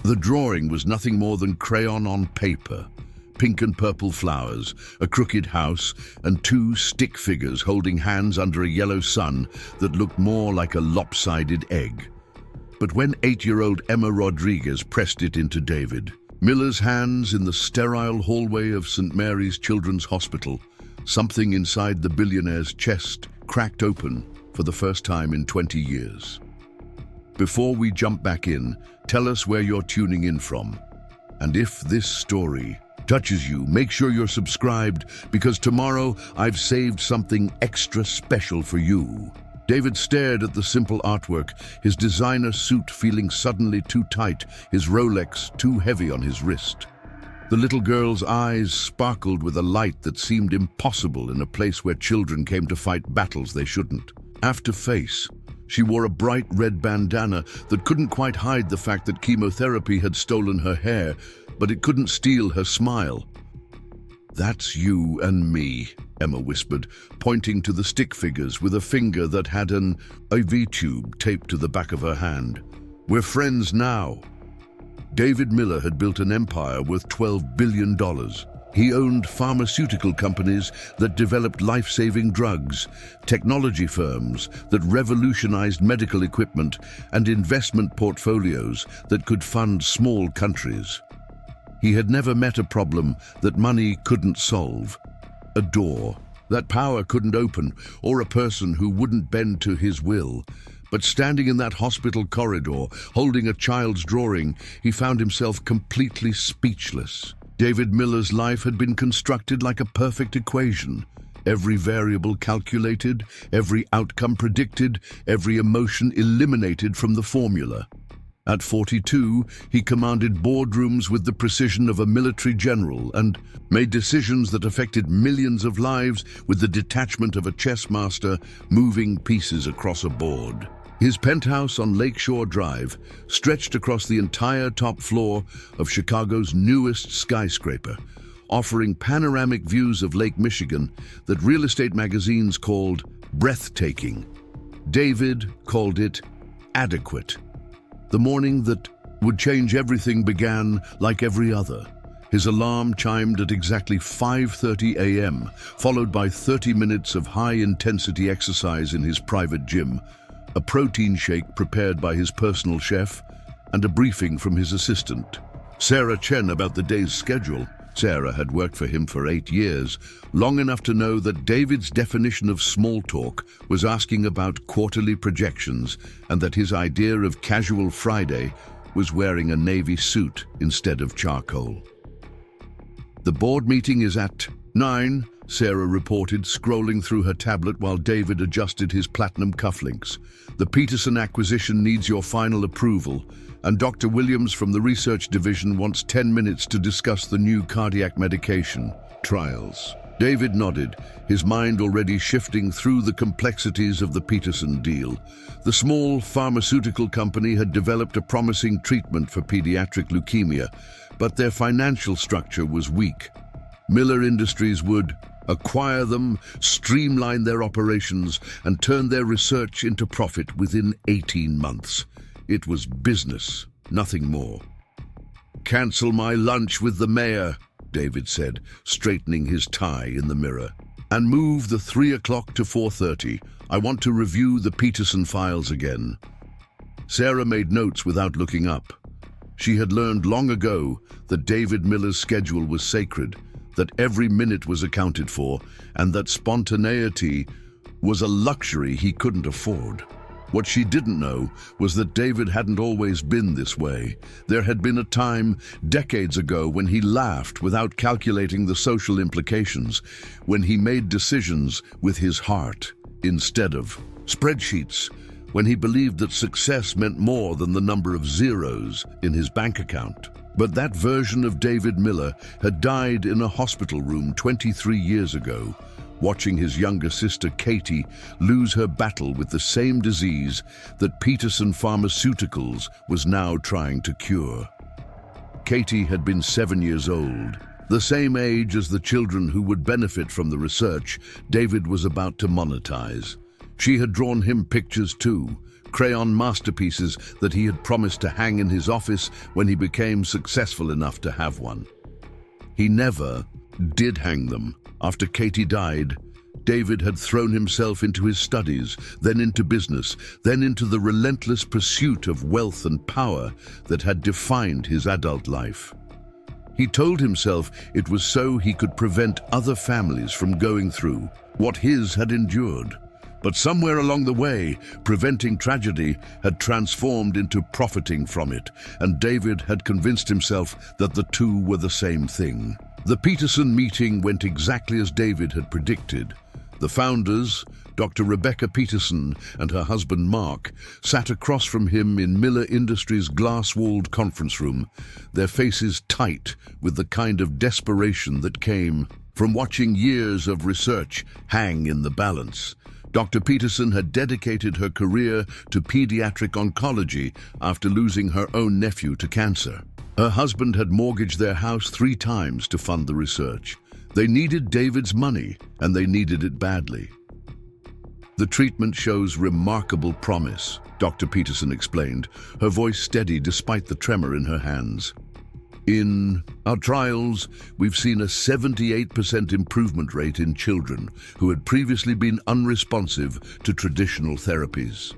The drawing was nothing more than crayon on paper. Pink and purple flowers, a crooked house, and two stick figures holding hands under a yellow sun that looked more like a lopsided egg. But when 8-year-old Emma Rodriguez pressed it into David Miller's hands in the sterile hallway of St. Mary's Children's Hospital, something inside the billionaire's chest cracked open for the first time in 20 years. Before we jump back in, tell us where you're tuning in from. And if this story touches you, make sure you're subscribed, because tomorrow I've saved something extra special for you. David stared at the simple artwork, his designer suit feeling suddenly too tight, his Rolex too heavy on his wrist. The little girl's eyes sparkled with a light that seemed impossible in a place where children came to fight battles they shouldn't. After face, she wore a bright red bandana that couldn't quite hide the fact that chemotherapy had stolen her hair, but it couldn't steal her smile. "That's you and me," Emma whispered, pointing to the stick figures with a finger that had an IV tube taped to the back of her hand. "We're friends now." David Miller had built an empire worth $12 billion. He owned pharmaceutical companies that developed life-saving drugs, technology firms that revolutionized medical equipment, and investment portfolios that could fund small countries. He had never met a problem that money couldn't solve, a door that power couldn't open, or a person who wouldn't bend to his will. But standing in that hospital corridor, holding a child's drawing, he found himself completely speechless. David Miller's life had been constructed like a perfect equation. Every variable calculated, every outcome predicted, every emotion eliminated from the formula. At 42, he commanded boardrooms with the precision of a military general and made decisions that affected millions of lives with the detachment of a chess master moving pieces across a board. His penthouse on Lakeshore Drive stretched across the entire top floor of Chicago's newest skyscraper, offering panoramic views of Lake Michigan that real estate magazines called breathtaking. David called it adequate. The morning that would change everything began like every other. His alarm chimed at exactly 5:30 a.m., followed by 30 minutes of high-intensity exercise in his private gym, a protein shake prepared by his personal chef, and a briefing from his assistant, Sarah Chen, about the day's schedule. Sarah had worked for him for 8 years, long enough to know that David's definition of small talk was asking about quarterly projections, and that his idea of casual Friday was wearing a navy suit instead of charcoal. "The board meeting is at 9, Sarah reported, scrolling through her tablet while David adjusted his platinum cufflinks. "The Peterson acquisition needs your final approval, and Dr. Williams from the research division wants 10 minutes to discuss the new cardiac medication trials." David nodded, his mind already shifting through the complexities of the Peterson deal. The small pharmaceutical company had developed a promising treatment for pediatric leukemia, but their financial structure was weak. Miller Industries would acquire them, streamline their operations, and turn their research into profit within 18 months. It was business, nothing more. "Cancel my lunch with the mayor," David said, straightening his tie in the mirror. "And move the 3 o'clock to 4:30. I want to review the Peterson files again." Sarah made notes without looking up. She had learned long ago that David Miller's schedule was sacred, that every minute was accounted for, and that spontaneity was a luxury he couldn't afford. What she didn't know was that David hadn't always been this way. There had been a time, decades ago, when he laughed without calculating the social implications, when he made decisions with his heart instead of spreadsheets, when he believed that success meant more than the number of zeros in his bank account. But that version of David Miller had died in a hospital room 23 years ago, watching his younger sister Katie lose her battle with the same disease that Peterson Pharmaceuticals was now trying to cure. Katie had been 7 years old, the same age as the children who would benefit from the research David was about to monetize. She had drawn him pictures too, crayon masterpieces that he had promised to hang in his office when he became successful enough to have one. He never did hang them. After Katie died, David had thrown himself into his studies, then into business, then into the relentless pursuit of wealth and power that had defined his adult life. He told himself it was so he could prevent other families from going through what his had endured. But somewhere along the way, preventing tragedy had transformed into profiting from it, and David had convinced himself that the two were the same thing. The Peterson meeting went exactly as David had predicted. The founders, Dr. Rebecca Peterson and her husband Mark, sat across from him in Miller Industries' glass-walled conference room, their faces tight with the kind of desperation that came from watching years of research hang in the balance. Dr. Peterson had dedicated her career to pediatric oncology after losing her own nephew to cancer. Her husband had mortgaged their house 3 times to fund the research. They needed David's money, and they needed it badly. The treatment shows remarkable promise, Dr. Peterson explained, her voice steady despite the tremor in her hands. In our trials, we've seen a 78% improvement rate in children who had previously been unresponsive to traditional therapies.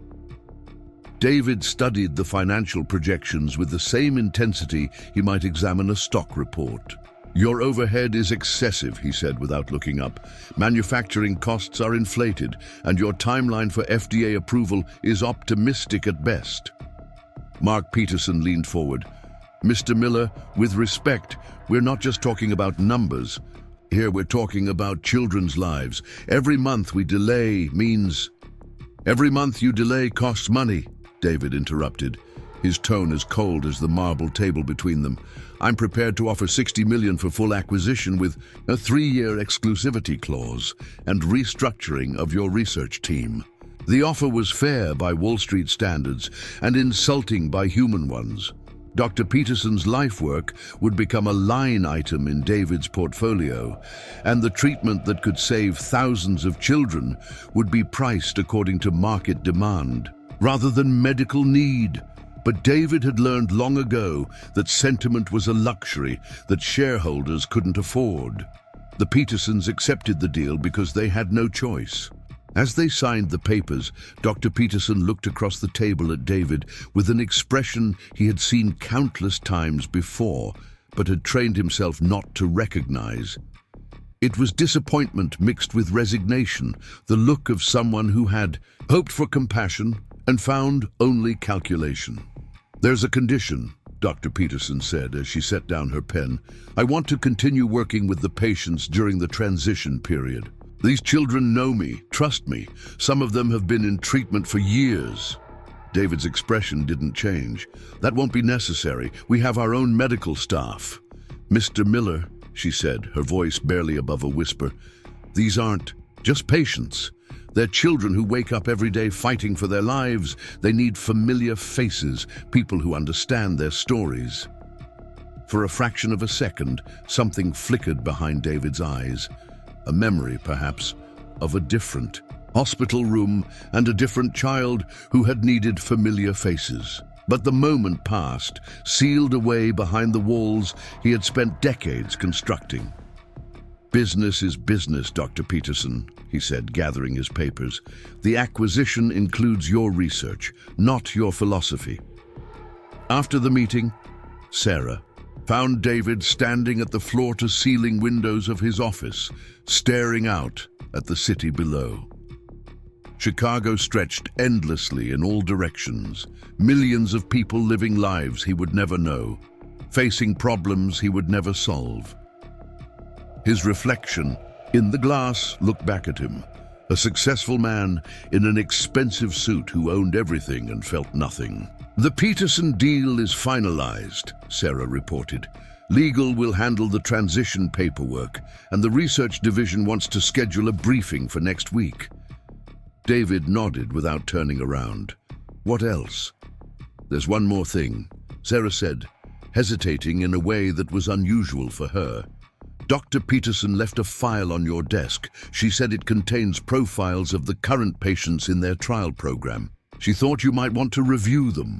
David studied the financial projections with the same intensity he might examine a stock report. Your overhead is excessive, he said without looking up. Manufacturing costs are inflated, and your timeline for FDA approval is optimistic at best. Mark Peterson leaned forward. Mr. Miller, with respect, we're not just talking about numbers. Here we're talking about children's lives. Every month we delay means... Every month you delay costs money, David interrupted, his tone as cold as the marble table between them. I'm prepared to offer $60 million for full acquisition with a 3-year exclusivity clause and restructuring of your research team. The offer was fair by Wall Street standards and insulting by human ones. Dr. Peterson's life work would become a line item in David's portfolio, and the treatment that could save thousands of children would be priced according to market demand, rather than medical need. But David had learned long ago that sentiment was a luxury that shareholders couldn't afford. The Petersons accepted the deal because they had no choice. As they signed the papers, Dr. Peterson looked across the table at David with an expression he had seen countless times before, but had trained himself not to recognize. It was disappointment mixed with resignation, the look of someone who had hoped for compassion and found only calculation. There's a condition, Dr. Peterson said as she set down her pen. I want to continue working with the patients during the transition period. These children know me, trust me. Some of them have been in treatment for years. David's expression didn't change. That won't be necessary. We have our own medical staff. Mr. Miller, she said, her voice barely above a whisper, these aren't just patients. They're children who wake up every day fighting for their lives. They need familiar faces, people who understand their stories. For a fraction of a second, something flickered behind David's eyes. A memory, perhaps, of a different hospital room and a different child who had needed familiar faces. But the moment passed, sealed away behind the walls he had spent decades constructing. Business is business, Dr. Peterson, he said, gathering his papers. The acquisition includes your research, not your philosophy. After the meeting, Sarah found David standing at the floor-to-ceiling windows of his office, staring out at the city below. Chicago stretched endlessly in all directions, millions of people living lives he would never know, facing problems he would never solve. His reflection in the glass looked back at him, a successful man in an expensive suit who owned everything and felt nothing. The Peterson deal is finalized, Sarah reported. Legal will handle the transition paperwork, and the research division wants to schedule a briefing for next week. David nodded without turning around. What else? There's one more thing, Sarah said, hesitating in a way that was unusual for her. Dr. Peterson left a file on your desk. She said it contains profiles of the current patients in their trial program. She thought you might want to review them.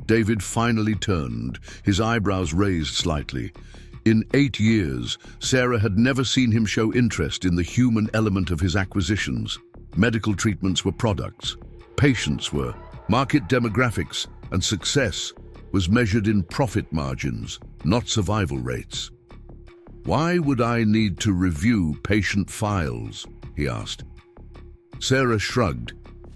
David finally turned, his eyebrows raised slightly. In 8 years, Sarah had never seen him show interest in the human element of his acquisitions. Medical treatments were products. Patients were. Market demographics and success was measured in profit margins, not survival rates. "Why would I need to review patient files?" he asked. Sarah shrugged,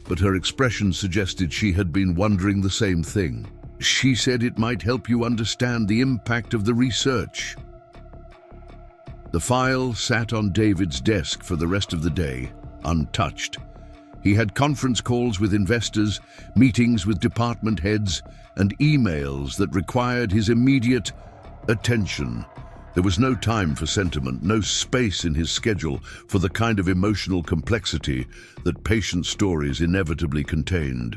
but her expression suggested she had been wondering the same thing. "She said it might help you understand the impact of the research." The file sat on David's desk for the rest of the day, untouched. He had conference calls with investors, meetings with department heads, and emails that required his immediate attention. There was no time for sentiment, no space in his schedule for the kind of emotional complexity that patient stories inevitably contained.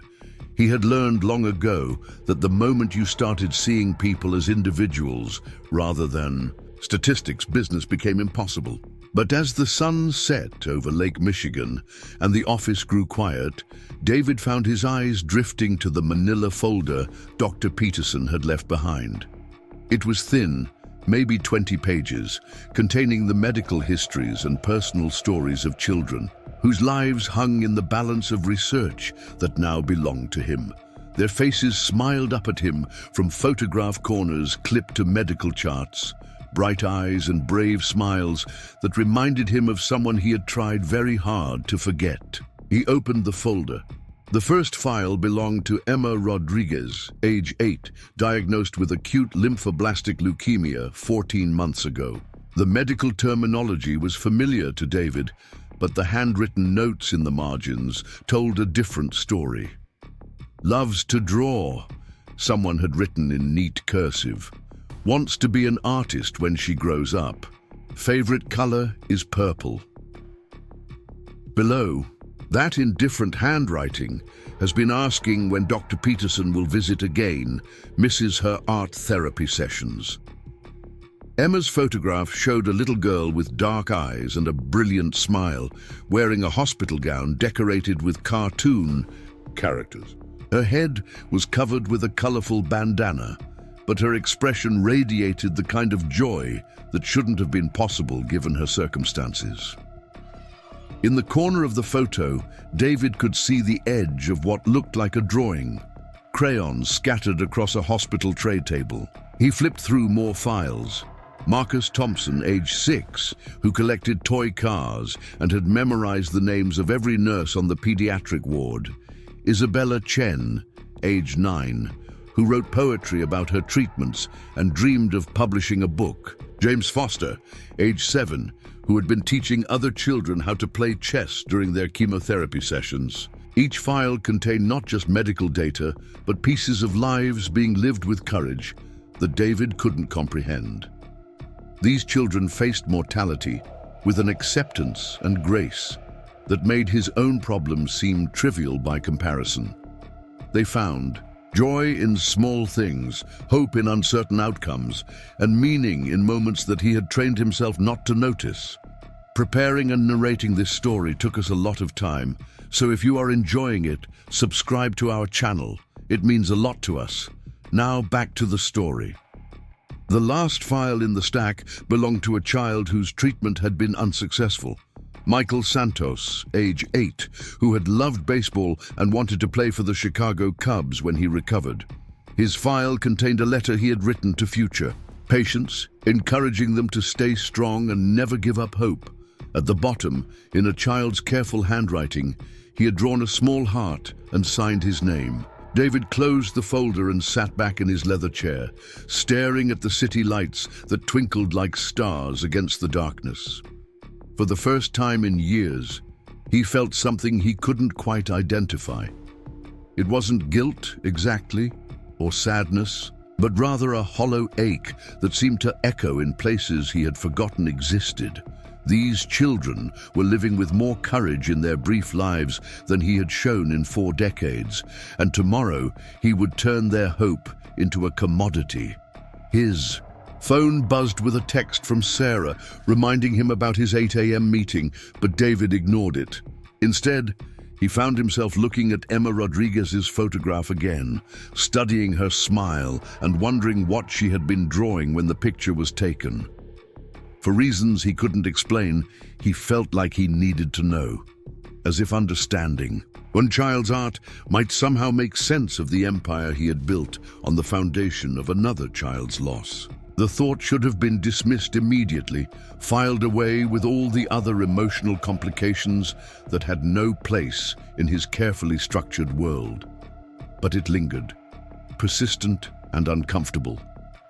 He had learned long ago that the moment you started seeing people as individuals rather than statistics, business became impossible. But as the sun set over Lake Michigan and the office grew quiet, David found his eyes drifting to the manila folder Dr. Peterson had left behind. It was thin, maybe 20 pages, containing the medical histories and personal stories of children whose lives hung in the balance of research that now belonged to him. Their faces smiled up at him from photograph corners clipped to medical charts, bright eyes and brave smiles that reminded him of someone he had tried very hard to forget. He opened the folder. The first file belonged to Emma Rodriguez, age 8, diagnosed with acute lymphoblastic leukemia 14 months ago. The medical terminology was familiar to David, but the handwritten notes in the margins told a different story. "Loves to draw," someone had written in neat cursive. "Wants to be an artist when she grows up. Favorite color is purple." Below, that in different handwriting, has been asking when Dr. Peterson will visit again, misses her art therapy sessions. Emma's photograph showed a little girl with dark eyes and a brilliant smile, wearing a hospital gown decorated with cartoon characters. Her head was covered with a colorful bandana, but her expression radiated the kind of joy that shouldn't have been possible given her circumstances. In the corner of the photo, David could see the edge of what looked like a drawing, crayons scattered across a hospital tray table. He flipped through more files. Marcus Thompson, age 6, who collected toy cars and had memorized the names of every nurse on the pediatric ward. Isabella Chen, age 9, who wrote poetry about her treatments and dreamed of publishing a book. James Foster, age 7, who had been teaching other children how to play chess during their chemotherapy sessions. Each file contained not just medical data, but pieces of lives being lived with courage that David couldn't comprehend. These children faced mortality with an acceptance and grace that made his own problems seem trivial by comparison. They found joy in small things, hope in uncertain outcomes, and meaning in moments that he had trained himself not to notice. Preparing and narrating this story took us a lot of time, so if you are enjoying it, subscribe to our channel. It means a lot to us. Now back to the story. The last file in the stack belonged to a child whose treatment had been unsuccessful. Michael Santos, age 8, who had loved baseball and wanted to play for the Chicago Cubs when he recovered. His file contained a letter he had written to future patients, encouraging them to stay strong and never give up hope. At the bottom, in a child's careful handwriting, he had drawn a small heart and signed his name. David closed the folder and sat back in his leather chair, staring at the city lights that twinkled like stars against the darkness. For the first time in years, he felt something he couldn't quite identify. It wasn't guilt exactly, or sadness, but rather a hollow ache that seemed to echo in places he had forgotten existed. These children were living with more courage in their brief lives than he had shown in 4 decades, and tomorrow he would turn their hope into a commodity. His phone buzzed with a text from Sarah, reminding him about his 8 a.m. meeting, but David ignored it. Instead, He found himself looking at Emma Rodriguez's photograph again, studying her smile and wondering what she had been drawing when the picture was taken. For reasons he couldn't explain, he felt like he needed to know, as if understanding. One child's art might somehow make sense of the empire he had built on the foundation of another child's loss. The thought should have been dismissed immediately, filed away with all the other emotional complications that had no place in his carefully structured world. But it lingered, persistent and uncomfortable,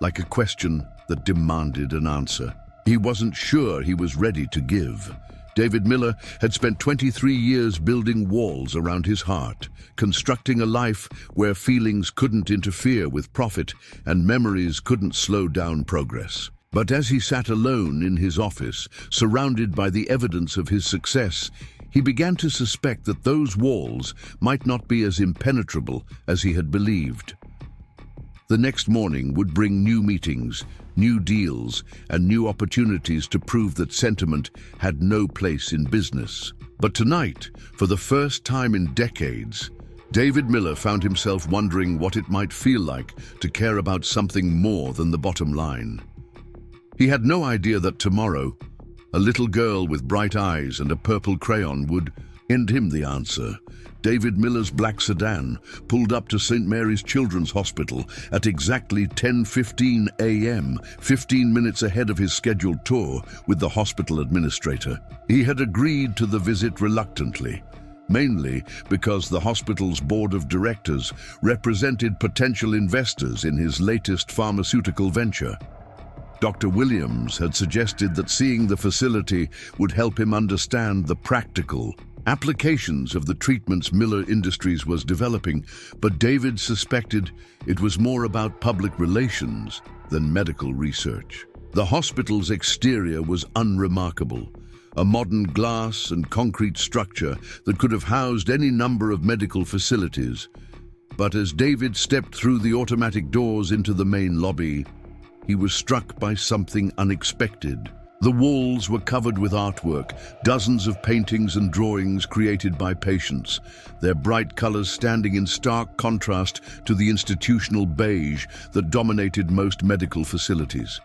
like a question that demanded an answer. He wasn't sure he was ready to give. David Miller had spent 23 years building walls around his heart, constructing a life where feelings couldn't interfere with profit and memories couldn't slow down progress. But as he sat alone in his office, surrounded by the evidence of his success, he began to suspect that those walls might not be as impenetrable as he had believed. The next morning would bring new meetings, new deals, and new opportunities to prove that sentiment had no place in business. But tonight, for the first time in decades, David Miller found himself wondering what it might feel like to care about something more than the bottom line. He had no idea that tomorrow, a little girl with bright eyes and a purple crayon would hand him the answer. David Miller's black sedan pulled up to St. Mary's Children's Hospital at exactly 10:15 a.m., 15 minutes ahead of his scheduled tour with the hospital administrator. He had agreed to the visit reluctantly, mainly because the hospital's board of directors represented potential investors in his latest pharmaceutical venture. Dr. Williams had suggested that seeing the facility would help him understand the practical applications of the treatments Miller Industries was developing, but David suspected it was more about public relations than medical research. The hospital's exterior was unremarkable, a modern glass and concrete structure that could have housed any number of medical facilities. But as David stepped through the automatic doors into the main lobby, he was struck by something unexpected. The walls were covered with artwork, dozens of paintings and drawings created by patients, their bright colors standing in stark contrast to the institutional beige that dominated most medical facilities.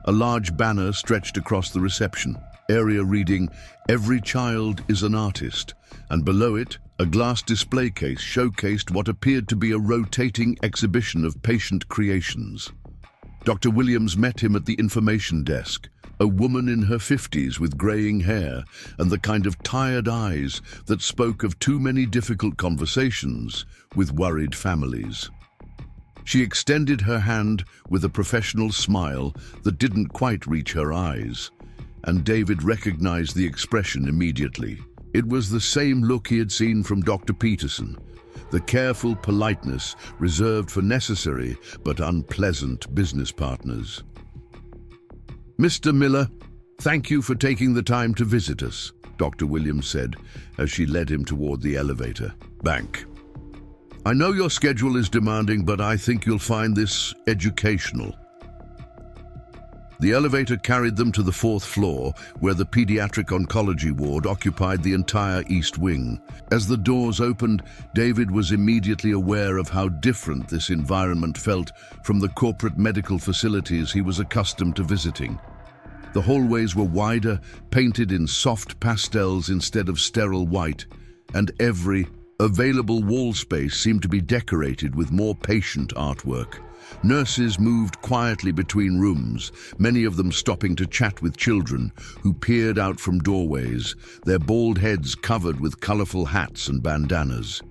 A large banner stretched across the reception area reading, "Every child is an artist," and below it, a glass display case showcased what appeared to be a rotating exhibition of patient creations. Dr. Williams met him at the information desk, a woman in her 50s with graying hair and the kind of tired eyes that spoke of too many difficult conversations with worried families. She extended her hand with a professional smile that didn't quite reach her eyes, and David recognized the expression immediately. It was the same look he had seen from Dr. Peterson, the careful politeness reserved for necessary but unpleasant business partners. "Mr. Miller, thank you for taking the time to visit us," Dr. Williams said as she led him toward the elevator bank. "I know your schedule is demanding, but I think you'll find this educational." The elevator carried them to the 4th floor, where the pediatric oncology ward occupied the entire east wing. As the doors opened, David was immediately aware of how different this environment felt from the corporate medical facilities he was accustomed to visiting. The hallways were wider, painted in soft pastels instead of sterile white, and every available wall space seemed to be decorated with more patient artwork. Nurses moved quietly between rooms, many of them stopping to chat with children who peered out from doorways, their bald heads covered with colorful hats and bandanas.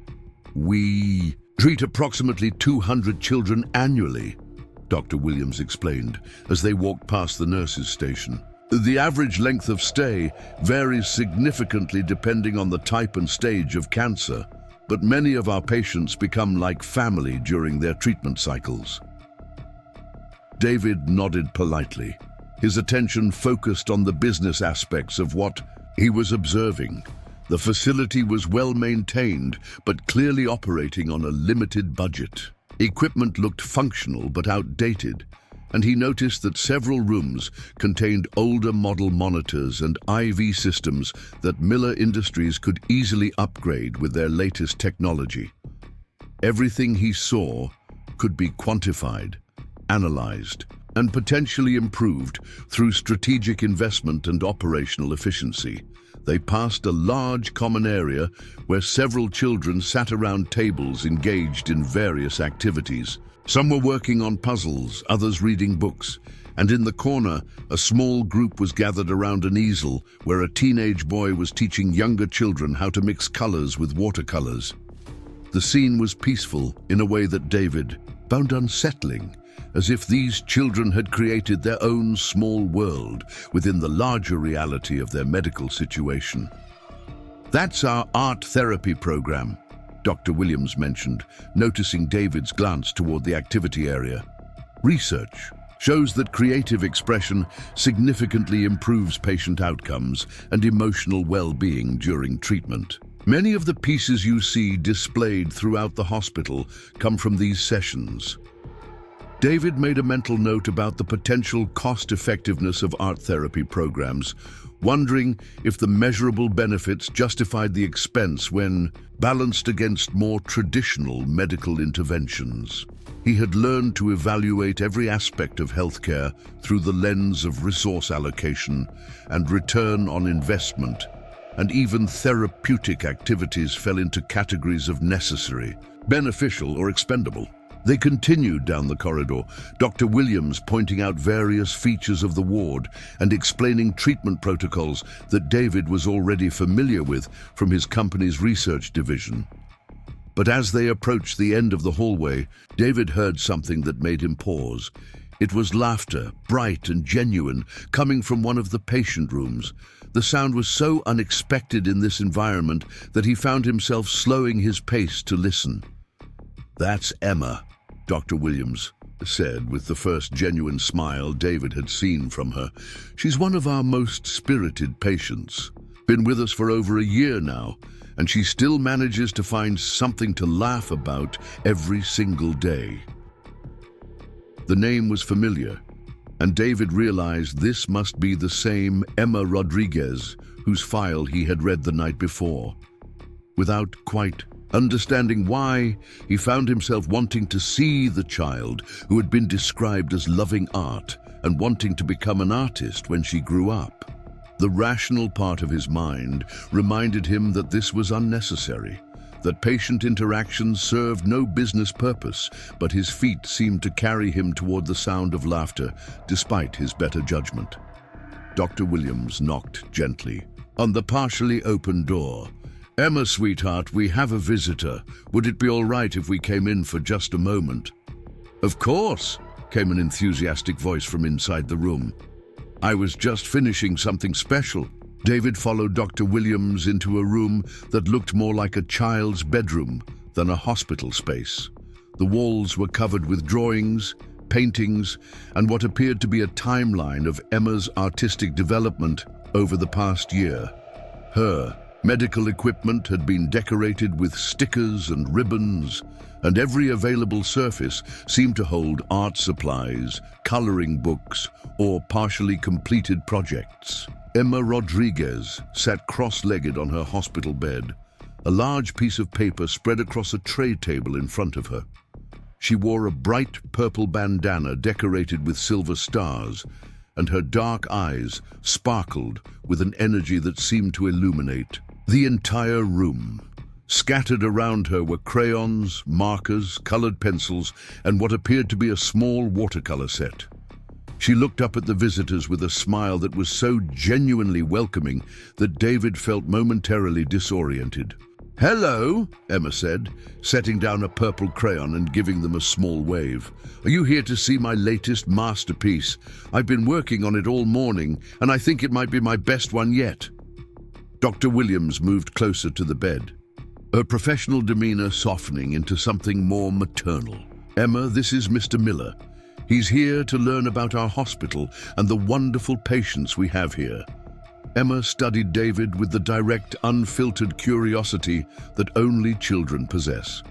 "We treat approximately 200 children annually," Dr. Williams explained as they walked past the nurses' station. "The average length of stay varies significantly depending on the type and stage of cancer, but many of our patients become like family during their treatment cycles." David nodded politely, his attention focused on the business aspects of what he was observing. The facility was well maintained, but clearly operating on a limited budget. Equipment looked functional but outdated, and he noticed that several rooms contained older model monitors and IV systems that Miller Industries could easily upgrade with their latest technology. Everything he saw could be quantified, analyzed, and potentially improved through strategic investment and operational efficiency. They passed a large common area where several children sat around tables engaged in various activities. Some were working on puzzles, others reading books, and in the corner, a small group was gathered around an easel where a teenage boy was teaching younger children how to mix colors with watercolors. The scene was peaceful in a way that David found unsettling, as if these children had created their own small world within the larger reality of their medical situation. "That's our art therapy program," Dr. Williams mentioned, noticing David's glance toward the activity area. "Research shows that creative expression significantly improves patient outcomes and emotional well-being during treatment. Many of the pieces you see displayed throughout the hospital come from these sessions." David made a mental note about the potential cost-effectiveness of art therapy programs, wondering if the measurable benefits justified the expense when balanced against more traditional medical interventions. He had learned to evaluate every aspect of healthcare through the lens of resource allocation and return on investment, and even therapeutic activities fell into categories of necessary, beneficial, or expendable. They continued down the corridor, Dr. Williams pointing out various features of the ward and explaining treatment protocols that David was already familiar with from his company's research division. But as they approached the end of the hallway, David heard something that made him pause. It was laughter, bright and genuine, coming from one of the patient rooms. The sound was so unexpected in this environment that he found himself slowing his pace to listen. "That's Emma," Dr. Williams said with the first genuine smile David had seen from her. "She's one of our most spirited patients. Been with us for over a year now, and she still manages to find something to laugh about every single day." The name was familiar, and David realized this must be the same Emma Rodriguez whose file he had read the night before. Without quite understanding why, he found himself wanting to see the child who had been described as loving art and wanting to become an artist when she grew up. The rational part of his mind reminded him that this was unnecessary, that patient interactions served no business purpose, but his feet seemed to carry him toward the sound of laughter, despite his better judgment. Dr. Williams knocked gently on the partially open door. "Emma, sweetheart, we have a visitor. Would it be all right if we came in for just a moment?" "Of course," came an enthusiastic voice from inside the room. "I was just finishing something special." David followed Dr. Williams into a room that looked more like a child's bedroom than a hospital space. The walls were covered with drawings, paintings, and what appeared to be a timeline of Emma's artistic development over the past year. Her medical equipment had been decorated with stickers and ribbons, and every available surface seemed to hold art supplies, coloring books, or partially completed projects. Emma Rodriguez sat cross-legged on her hospital bed, a large piece of paper spread across a tray table in front of her. She wore a bright purple bandana decorated with silver stars, and her dark eyes sparkled with an energy that seemed to illuminate the entire room. Scattered around her were crayons, markers, colored pencils, and what appeared to be a small watercolor set. She looked up at the visitors with a smile that was so genuinely welcoming that David felt momentarily disoriented. "Hello," Emma said, setting down a purple crayon and giving them a small wave. "Are you here to see my latest masterpiece? I've been working on it all morning, and I think it might be my best one yet." Dr. Williams moved closer to the bed, her professional demeanor softening into something more maternal. "Emma, this is Mr. Miller. He's here to learn about our hospital and the wonderful patients we have here." Emma studied David with the direct, unfiltered curiosity that only children possess.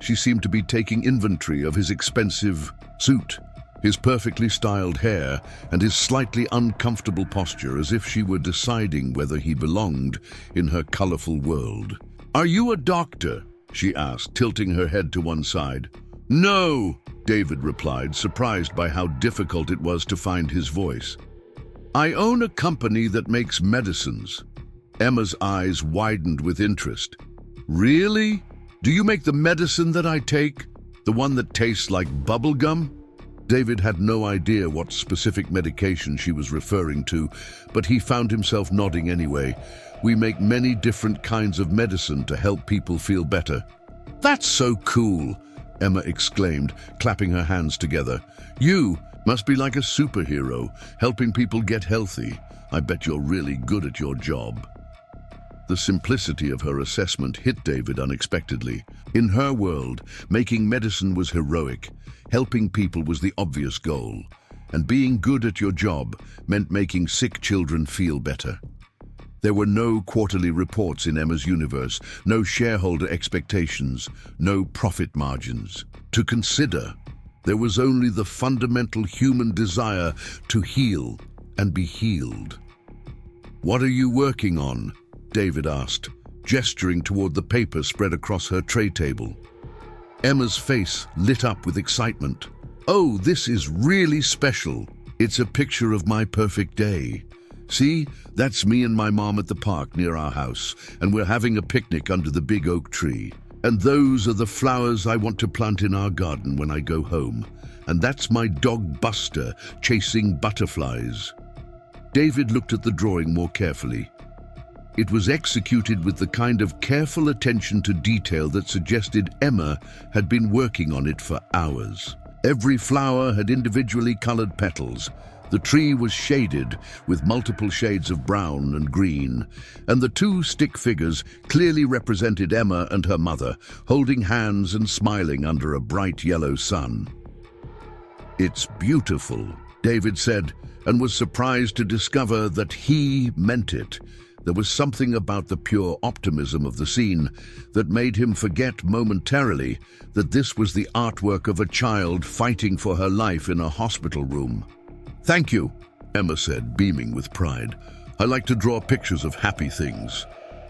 She seemed to be taking inventory of his expensive suit, his perfectly styled hair and his slightly uncomfortable posture, as if she were deciding whether he belonged in her colorful world. "Are you a doctor?" she asked, tilting her head to one side. "No," David replied, surprised by how difficult it was to find his voice. "I own a company that makes medicines." Emma's eyes widened with interest. "Really? Do you make the medicine that I take? The one that tastes like bubble gum?" David had no idea what specific medication she was referring to, but he found himself nodding anyway. "We make many different kinds of medicine to help people feel better." "That's so cool," Emma exclaimed, clapping her hands together. "You must be like a superhero, helping people get healthy. I bet you're really good at your job." The simplicity of her assessment hit David unexpectedly. In her world, making medicine was heroic, helping people was the obvious goal, and being good at your job meant making sick children feel better. There were no quarterly reports in Emma's universe, no shareholder expectations, no profit margins. To consider, there was only the fundamental human desire to heal and be healed. "What are you working on?" David asked, gesturing toward the paper spread across her tray table. Emma's face lit up with excitement. "Oh, this is really special. It's a picture of my perfect day. See, that's me and my mom at the park near our house, and we're having a picnic under the big oak tree. And those are the flowers I want to plant in our garden when I go home. And that's my dog Buster chasing butterflies." David looked at the drawing more carefully. It was executed with the kind of careful attention to detail that suggested Emma had been working on it for hours. Every flower had individually colored petals. The tree was shaded with multiple shades of brown and green, and the two stick figures clearly represented Emma and her mother, holding hands and smiling under a bright yellow sun. "It's beautiful," David said, and was surprised to discover that he meant it. There was something about the pure optimism of the scene that made him forget momentarily that this was the artwork of a child fighting for her life in a hospital room. "Thank you," Emma said, beaming with pride. "I like to draw pictures of happy things.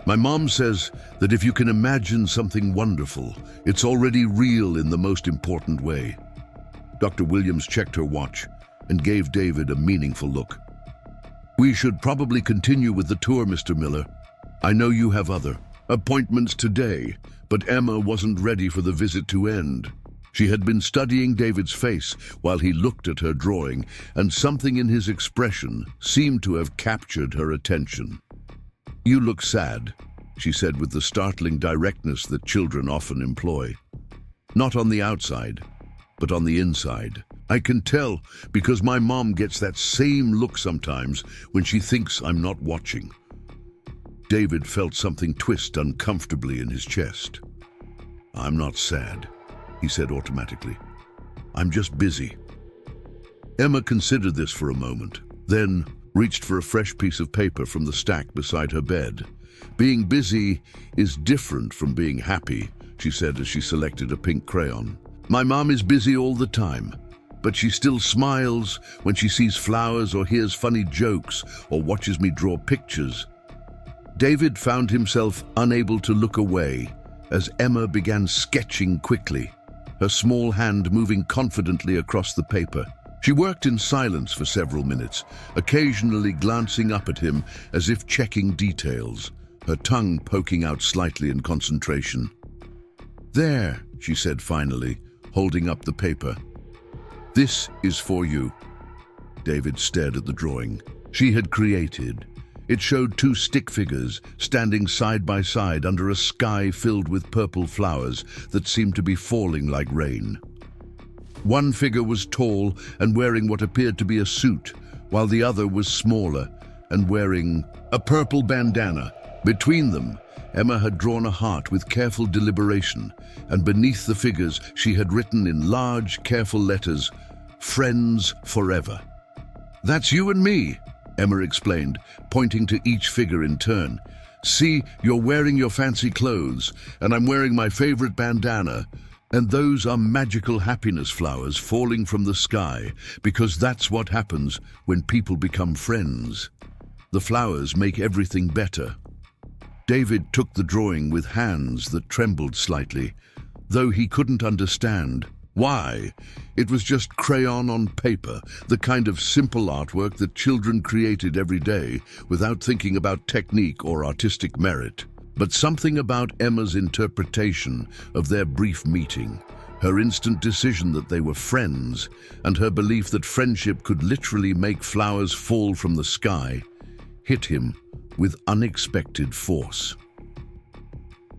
My mom says that if you can imagine something wonderful, it's already real in the most important way." Dr. Williams checked her watch and gave David a meaningful look. "We should probably continue with the tour, Mr. Miller. I know you have other appointments today," but Emma wasn't ready for the visit to end. She had been studying David's face while he looked at her drawing, and something in his expression seemed to have captured her attention. "You look sad," she said with the startling directness that children often employ. "Not on the outside, but on the inside. I can tell because my mom gets that same look sometimes when she thinks I'm not watching." David felt something twist uncomfortably in his chest. "I'm not sad," he said automatically. "I'm just busy." Emma considered this for a moment, then reached for a fresh piece of paper from the stack beside her bed. "Being busy is different from being happy," she said as she selected a pink crayon. "My mom is busy all the time, but she still smiles when she sees flowers or hears funny jokes or watches me draw pictures." David found himself unable to look away as Emma began sketching quickly, her small hand moving confidently across the paper. She worked in silence for several minutes, occasionally glancing up at him as if checking details, her tongue poking out slightly in concentration. "There," she said finally, holding up the paper. "This is for you." David stared at the drawing she had created. It showed two stick figures standing side by side under a sky filled with purple flowers that seemed to be falling like rain. One figure was tall and wearing what appeared to be a suit, while the other was smaller and wearing a purple bandana. Between them, Emma had drawn a heart with careful deliberation, and beneath the figures she had written in large, careful letters, "Friends forever." "That's you and me," Emma explained, pointing to each figure in turn. "See, you're wearing your fancy clothes, and I'm wearing my favorite bandana. And those are magical happiness flowers falling from the sky, because that's what happens when people become friends. The flowers make everything better. David took the drawing with hands that trembled slightly, though he couldn't understand why. It was just crayon on paper, the kind of simple artwork that children created every day without thinking about technique or artistic merit. But something about Emma's interpretation of their brief meeting, her instant decision that they were friends, and her belief that friendship could literally make flowers fall from the sky, hit him with unexpected force.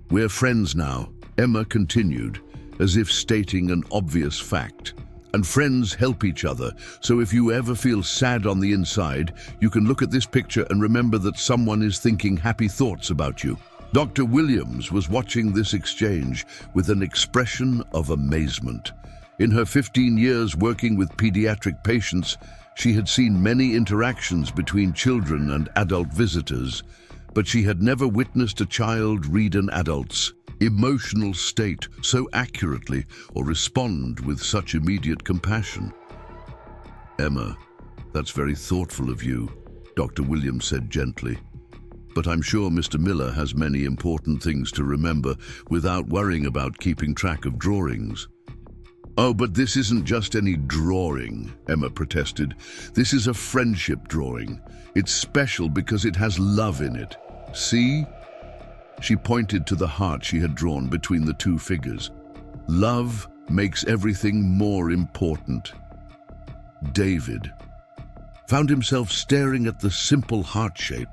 "We're friends now," Emma continued, as if stating an obvious fact. "And friends help each other, so if you ever feel sad on the inside, you can look at this picture and remember that someone is thinking happy thoughts about you." Dr. Williams was watching this exchange with an expression of amazement. In her 15 years working with pediatric patients, she had seen many interactions between children and adult visitors, but she had never witnessed a child read an adult's emotional state so accurately or respond with such immediate compassion. "Emma, that's very thoughtful of you," Dr. Williams said gently. "But I'm sure Mr. Miller has many important things to remember without worrying about keeping track of drawings." "Oh, but this isn't just any drawing," Emma protested. "This is a friendship drawing. It's special because it has love in it. See?" She pointed to the heart she had drawn between the two figures. "Love makes everything more important." David found himself staring at the simple heart shape,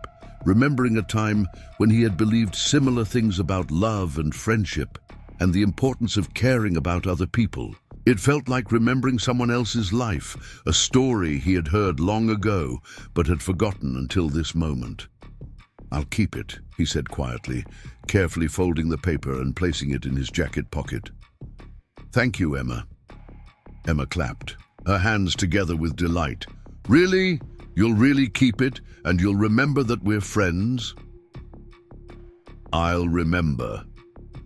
remembering a time when he had believed similar things about love and friendship and the importance of caring about other people. It felt like remembering someone else's life, a story he had heard long ago but had forgotten until this moment. "I'll keep it," he said quietly, carefully folding the paper and placing it in his jacket pocket. "Thank you, Emma." Emma clapped, her hands together with delight. "Really? You'll really keep it, and you'll remember that we're friends?" "I'll remember,"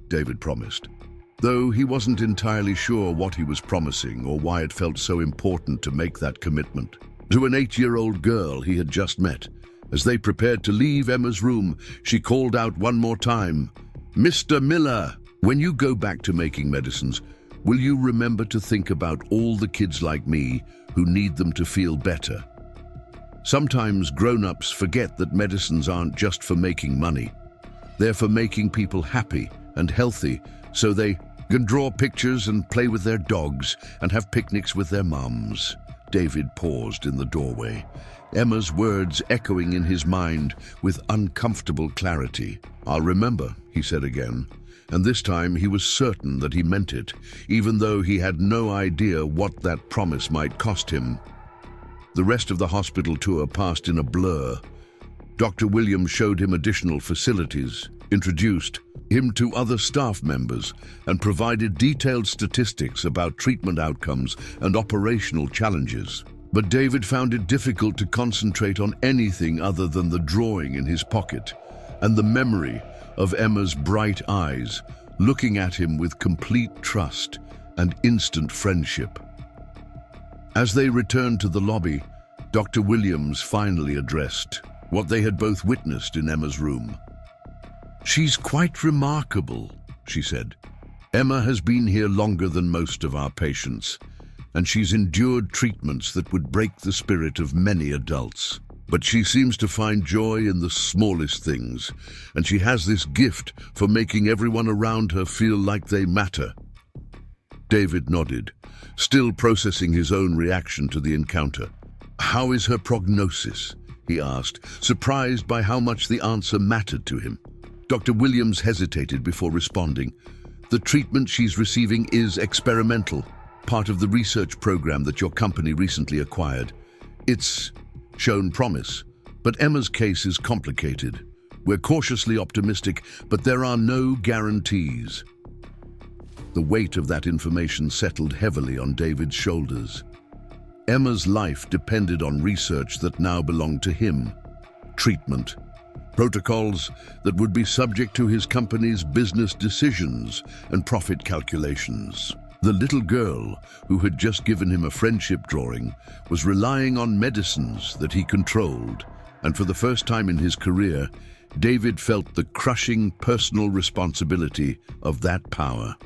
David promised, though he wasn't entirely sure what he was promising or why it felt so important to make that commitment. To an 8-year-old girl he had just met, as they prepared to leave Emma's room, she called out one more time, "Mr. Miller, when you go back to making medicines, will you remember to think about all the kids like me who need them to feel better? Sometimes grown-ups forget that medicines aren't just for making money. They're for making people happy and healthy so they can draw pictures and play with their dogs and have picnics with their mums." David paused in the doorway, Emma's words echoing in his mind with uncomfortable clarity. "I'll remember," he said again, and this time he was certain that he meant it, even though he had no idea what that promise might cost him. The rest of the hospital tour passed in a blur. Dr. Williams showed him additional facilities, introduced him to other staff members, and provided detailed statistics about treatment outcomes and operational challenges. But David found it difficult to concentrate on anything other than the drawing in his pocket and the memory of Emma's bright eyes, looking at him with complete trust and instant friendship. As they returned to the lobby, Dr. Williams finally addressed what they had both witnessed in Emma's room. "She's quite remarkable," she said. "Emma has been here longer than most of our patients, and she's endured treatments that would break the spirit of many adults. But she seems to find joy in the smallest things, and she has this gift for making everyone around her feel like they matter." David nodded, still processing his own reaction to the encounter. "How is her prognosis?" he asked, surprised by how much the answer mattered to him. Dr. Williams hesitated before responding. "The treatment she's receiving is experimental, part of the research program that your company recently acquired. It's shown promise, but Emma's case is complicated. We're cautiously optimistic, but there are no guarantees." The weight of that information settled heavily on David's shoulders. Emma's life depended on research that now belonged to him. Treatment, protocols that would be subject to his company's business decisions and profit calculations. The little girl, who had just given him a friendship drawing, was relying on medicines that he controlled, and for the first time in his career, David felt the crushing personal responsibility of that power.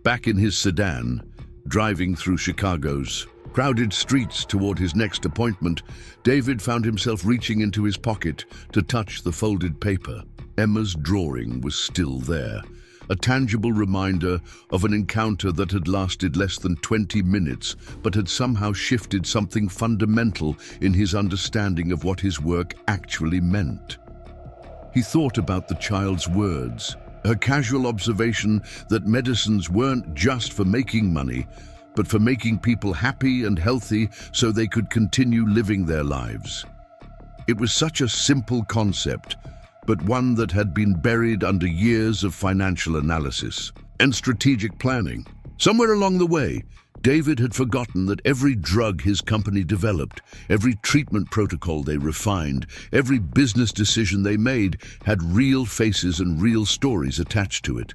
Back in his sedan, driving through Chicago's crowded streets toward his next appointment, David found himself reaching into his pocket to touch the folded paper. Emma's drawing was still there, a tangible reminder of an encounter that had lasted less than 20 minutes, but had somehow shifted something fundamental in his understanding of what his work actually meant. He thought about the child's words, her casual observation that medicines weren't just for making money, but for making people happy and healthy so they could continue living their lives. It was such a simple concept, but one that had been buried under years of financial analysis and strategic planning. Somewhere along the way, David had forgotten that every drug his company developed, every treatment protocol they refined, every business decision they made had real faces and real stories attached to it.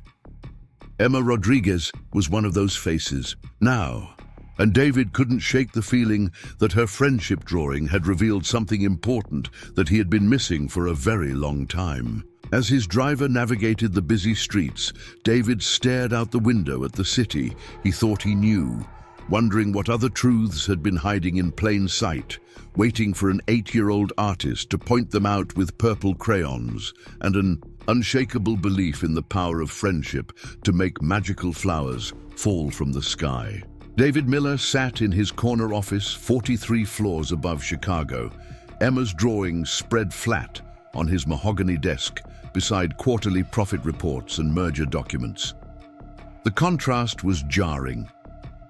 Emma Rodriguez was one of those faces now, and David couldn't shake the feeling that her friendship drawing had revealed something important that he had been missing for a very long time. As his driver navigated the busy streets, David stared out the window at the city he thought he knew, wondering what other truths had been hiding in plain sight, waiting for an 8-year-old artist to point them out with purple crayons, and an unshakable belief in the power of friendship to make magical flowers fall from the sky. David Miller sat in his corner office 43 floors above Chicago, Emma's drawings spread flat on his mahogany desk beside quarterly profit reports and merger documents. The contrast was jarring.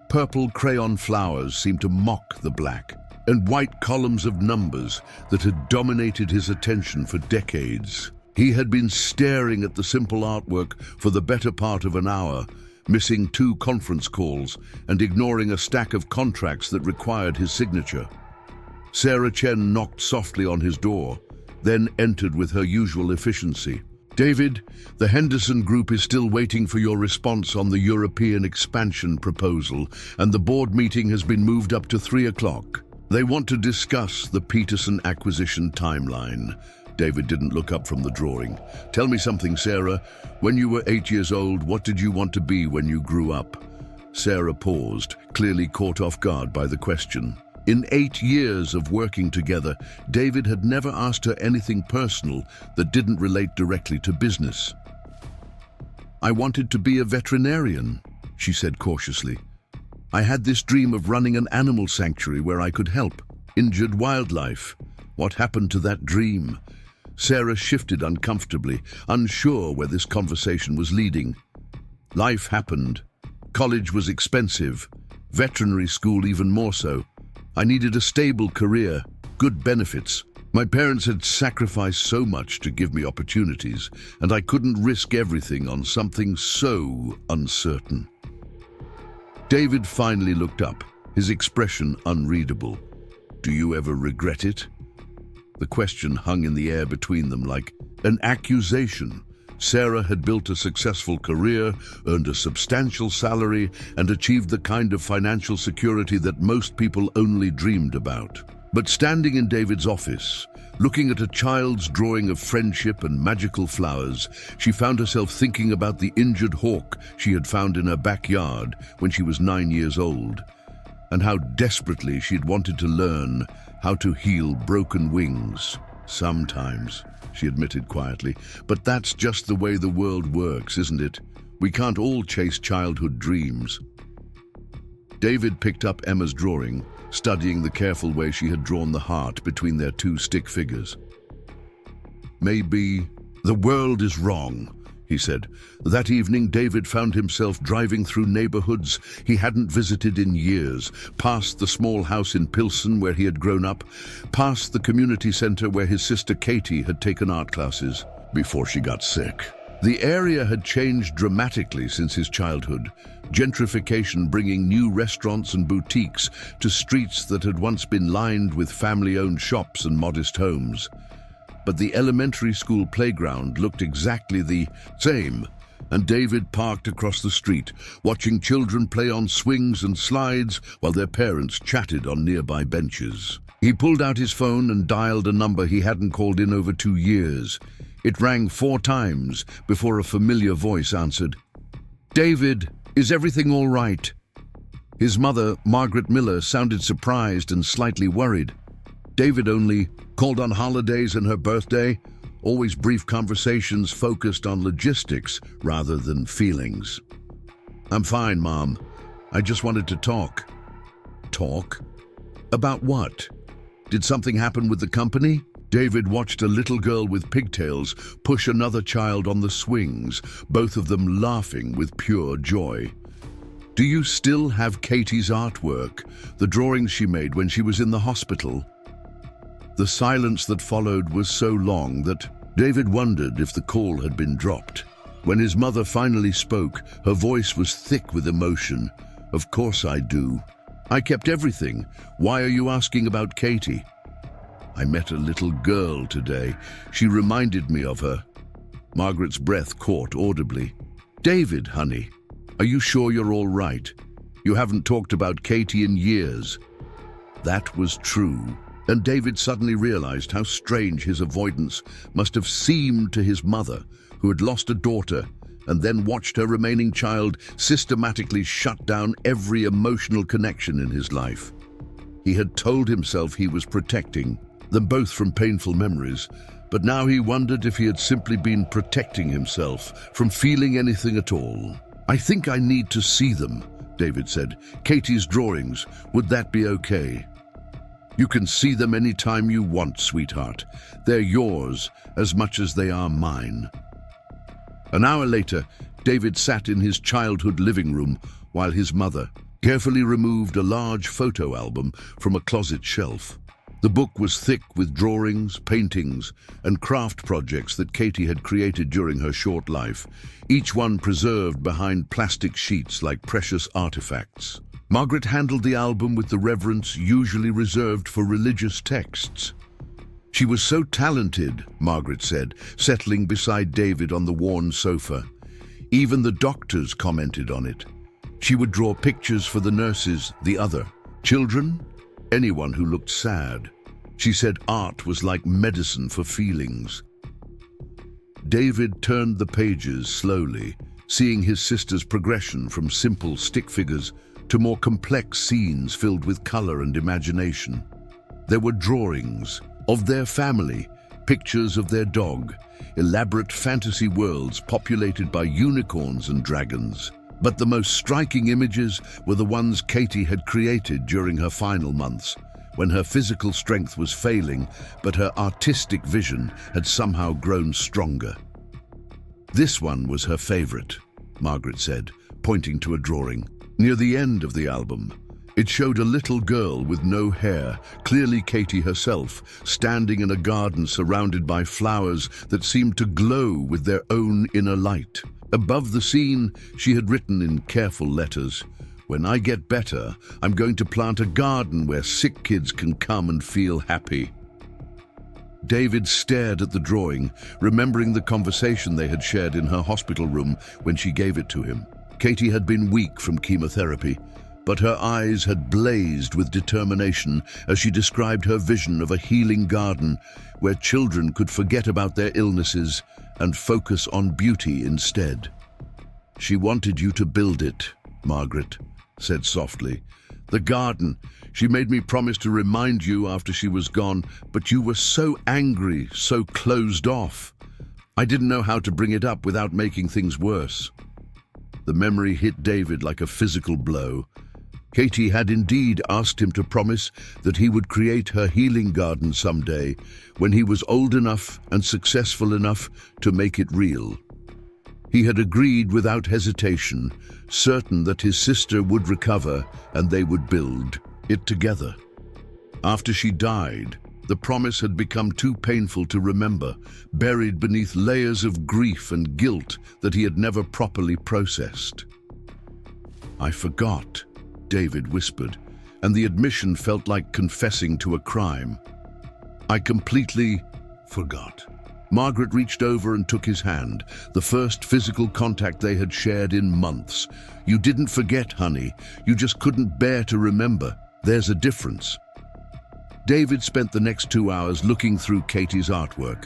Purple crayon flowers seemed to mock the black, and white columns of numbers that had dominated his attention for decades. He had been staring at the simple artwork for the better part of an hour, missing 2 conference calls and ignoring a stack of contracts that required his signature. Sarah Chen knocked softly on his door, then entered with her usual efficiency. "David, the Henderson Group is still waiting for your response on the European expansion proposal, and the board meeting has been moved up to 3 o'clock. They want to discuss the Peterson acquisition timeline." David didn't look up from the drawing. "Tell me something, Sarah. When you were 8 years old, what did you want to be when you grew up?" Sarah paused, clearly caught off guard by the question. In 8 years of working together, David had never asked her anything personal that didn't relate directly to business. "I wanted to be a veterinarian," she said cautiously. "I had this dream of running an animal sanctuary where I could help injured wildlife. What happened to that dream?" Sarah shifted uncomfortably, unsure where this conversation was leading. "Life happened. College was expensive. Veterinary school even more so. I needed a stable career, good benefits. My parents had sacrificed so much to give me opportunities, and I couldn't risk everything on something so uncertain." David finally looked up, his expression unreadable. "Do you ever regret it?" The question hung in the air between them like an accusation. Sarah had built a successful career, earned a substantial salary, and achieved the kind of financial security that most people only dreamed about. But standing in David's office, looking at a child's drawing of friendship and magical flowers, she found herself thinking about the injured hawk she had found in her backyard when she was 9 years old, and how desperately she'd wanted to learn how to heal broken wings. "Sometimes," she admitted quietly, "but that's just the way the world works, isn't it? We can't all chase childhood dreams." David picked up Emma's drawing, studying the careful way she had drawn the heart between their 2 stick figures. "Maybe the world is wrong," he said. That evening, David found himself driving through neighborhoods he hadn't visited in years, past the small house in Pilsen where he had grown up, past the community center where his sister Katie had taken art classes before she got sick. The area had changed dramatically since his childhood, gentrification bringing new restaurants and boutiques to streets that had once been lined with family-owned shops and modest homes. but the elementary school playground looked exactly the same, and David parked across the street, watching children play on swings and slides while their parents chatted on nearby benches. He pulled out his phone and dialed a number he hadn't called in over 2 years. It rang 4 times before a familiar voice answered. "David, is everything all right?" His mother, Margaret Miller, sounded surprised and slightly worried. David only called on holidays and her birthday, always brief conversations focused on logistics rather than feelings. "I'm fine, Mom. I just wanted to talk." Talk? About what? Did something happen with the company? David watched a little girl with pigtails push another child on the swings, both of them laughing with pure joy. "Do you still have Katie's artwork, the drawings she made when she was in the hospital?" The silence that followed was so long that David wondered if the call had been dropped. When his mother finally spoke, her voice was thick with emotion. "Of course I do. I kept everything. Why are you asking about Katie?" "I met a little girl today. She reminded me of her." Margaret's breath caught audibly. "David, honey, are you sure you're all right? You haven't talked about Katie in years." That was true, and David suddenly realized how strange his avoidance must have seemed to his mother, who had lost a daughter and then watched her remaining child systematically shut down every emotional connection in his life. He had told himself he was protecting them both from painful memories, but now he wondered if he had simply been protecting himself from feeling anything at all. "I think I need to see them," David said. "Katie's drawings, would that be okay?" "You can see them any time you want, sweetheart. They're yours as much as they are mine." An hour later, David sat in his childhood living room while his mother carefully removed a large photo album from a closet shelf. The book was thick with drawings, paintings, and craft projects that Katie had created during her short life, each one preserved behind plastic sheets like precious artifacts. Margaret handled the album with the reverence usually reserved for religious texts. "She was so talented," Margaret said, settling beside David on the worn sofa. Even the doctors commented on it. She would draw pictures for the nurses, the other children, anyone who looked sad. She said art was like medicine for feelings. David turned the pages slowly, seeing his sister's progression from simple stick figures to more complex scenes filled with color and imagination. There were drawings of their family, pictures of their dog, elaborate fantasy worlds populated by unicorns and dragons. But the most striking images were the ones Katie had created during her final months, when her physical strength was failing, but her artistic vision had somehow grown stronger. "This one was her favorite," Margaret said, pointing to a drawing. Near the end of the album, it showed a little girl with no hair, clearly Katie herself, standing in a garden surrounded by flowers that seemed to glow with their own inner light. Above the scene, she had written in careful letters, "When I get better, I'm going to plant a garden where sick kids can come and feel happy." David stared at the drawing, remembering the conversation they had shared in her hospital room when she gave it to him. Katie had been weak from chemotherapy, but her eyes had blazed with determination as she described her vision of a healing garden where children could forget about their illnesses and focus on beauty instead. "She wanted you to build it," Margaret said softly. "The garden. She made me promise to remind you after she was gone, but you were so angry, so closed off. I didn't know how to bring it up without making things worse." The memory hit David like a physical blow. Katie had indeed asked him to promise that he would create her healing garden someday, when he was old enough and successful enough to make it real. He had agreed without hesitation, certain that his sister would recover and they would build it together. After she died, the promise had become too painful to remember, buried beneath layers of grief and guilt that he had never properly processed. "I forgot," David whispered, and the admission felt like confessing to a crime. "I completely forgot. Margaret reached over and took his hand, the first physical contact they had shared in months. "You didn't forget, honey. You just couldn't bear to remember. There's a difference." David spent the next 2 hours looking through Katie's artwork,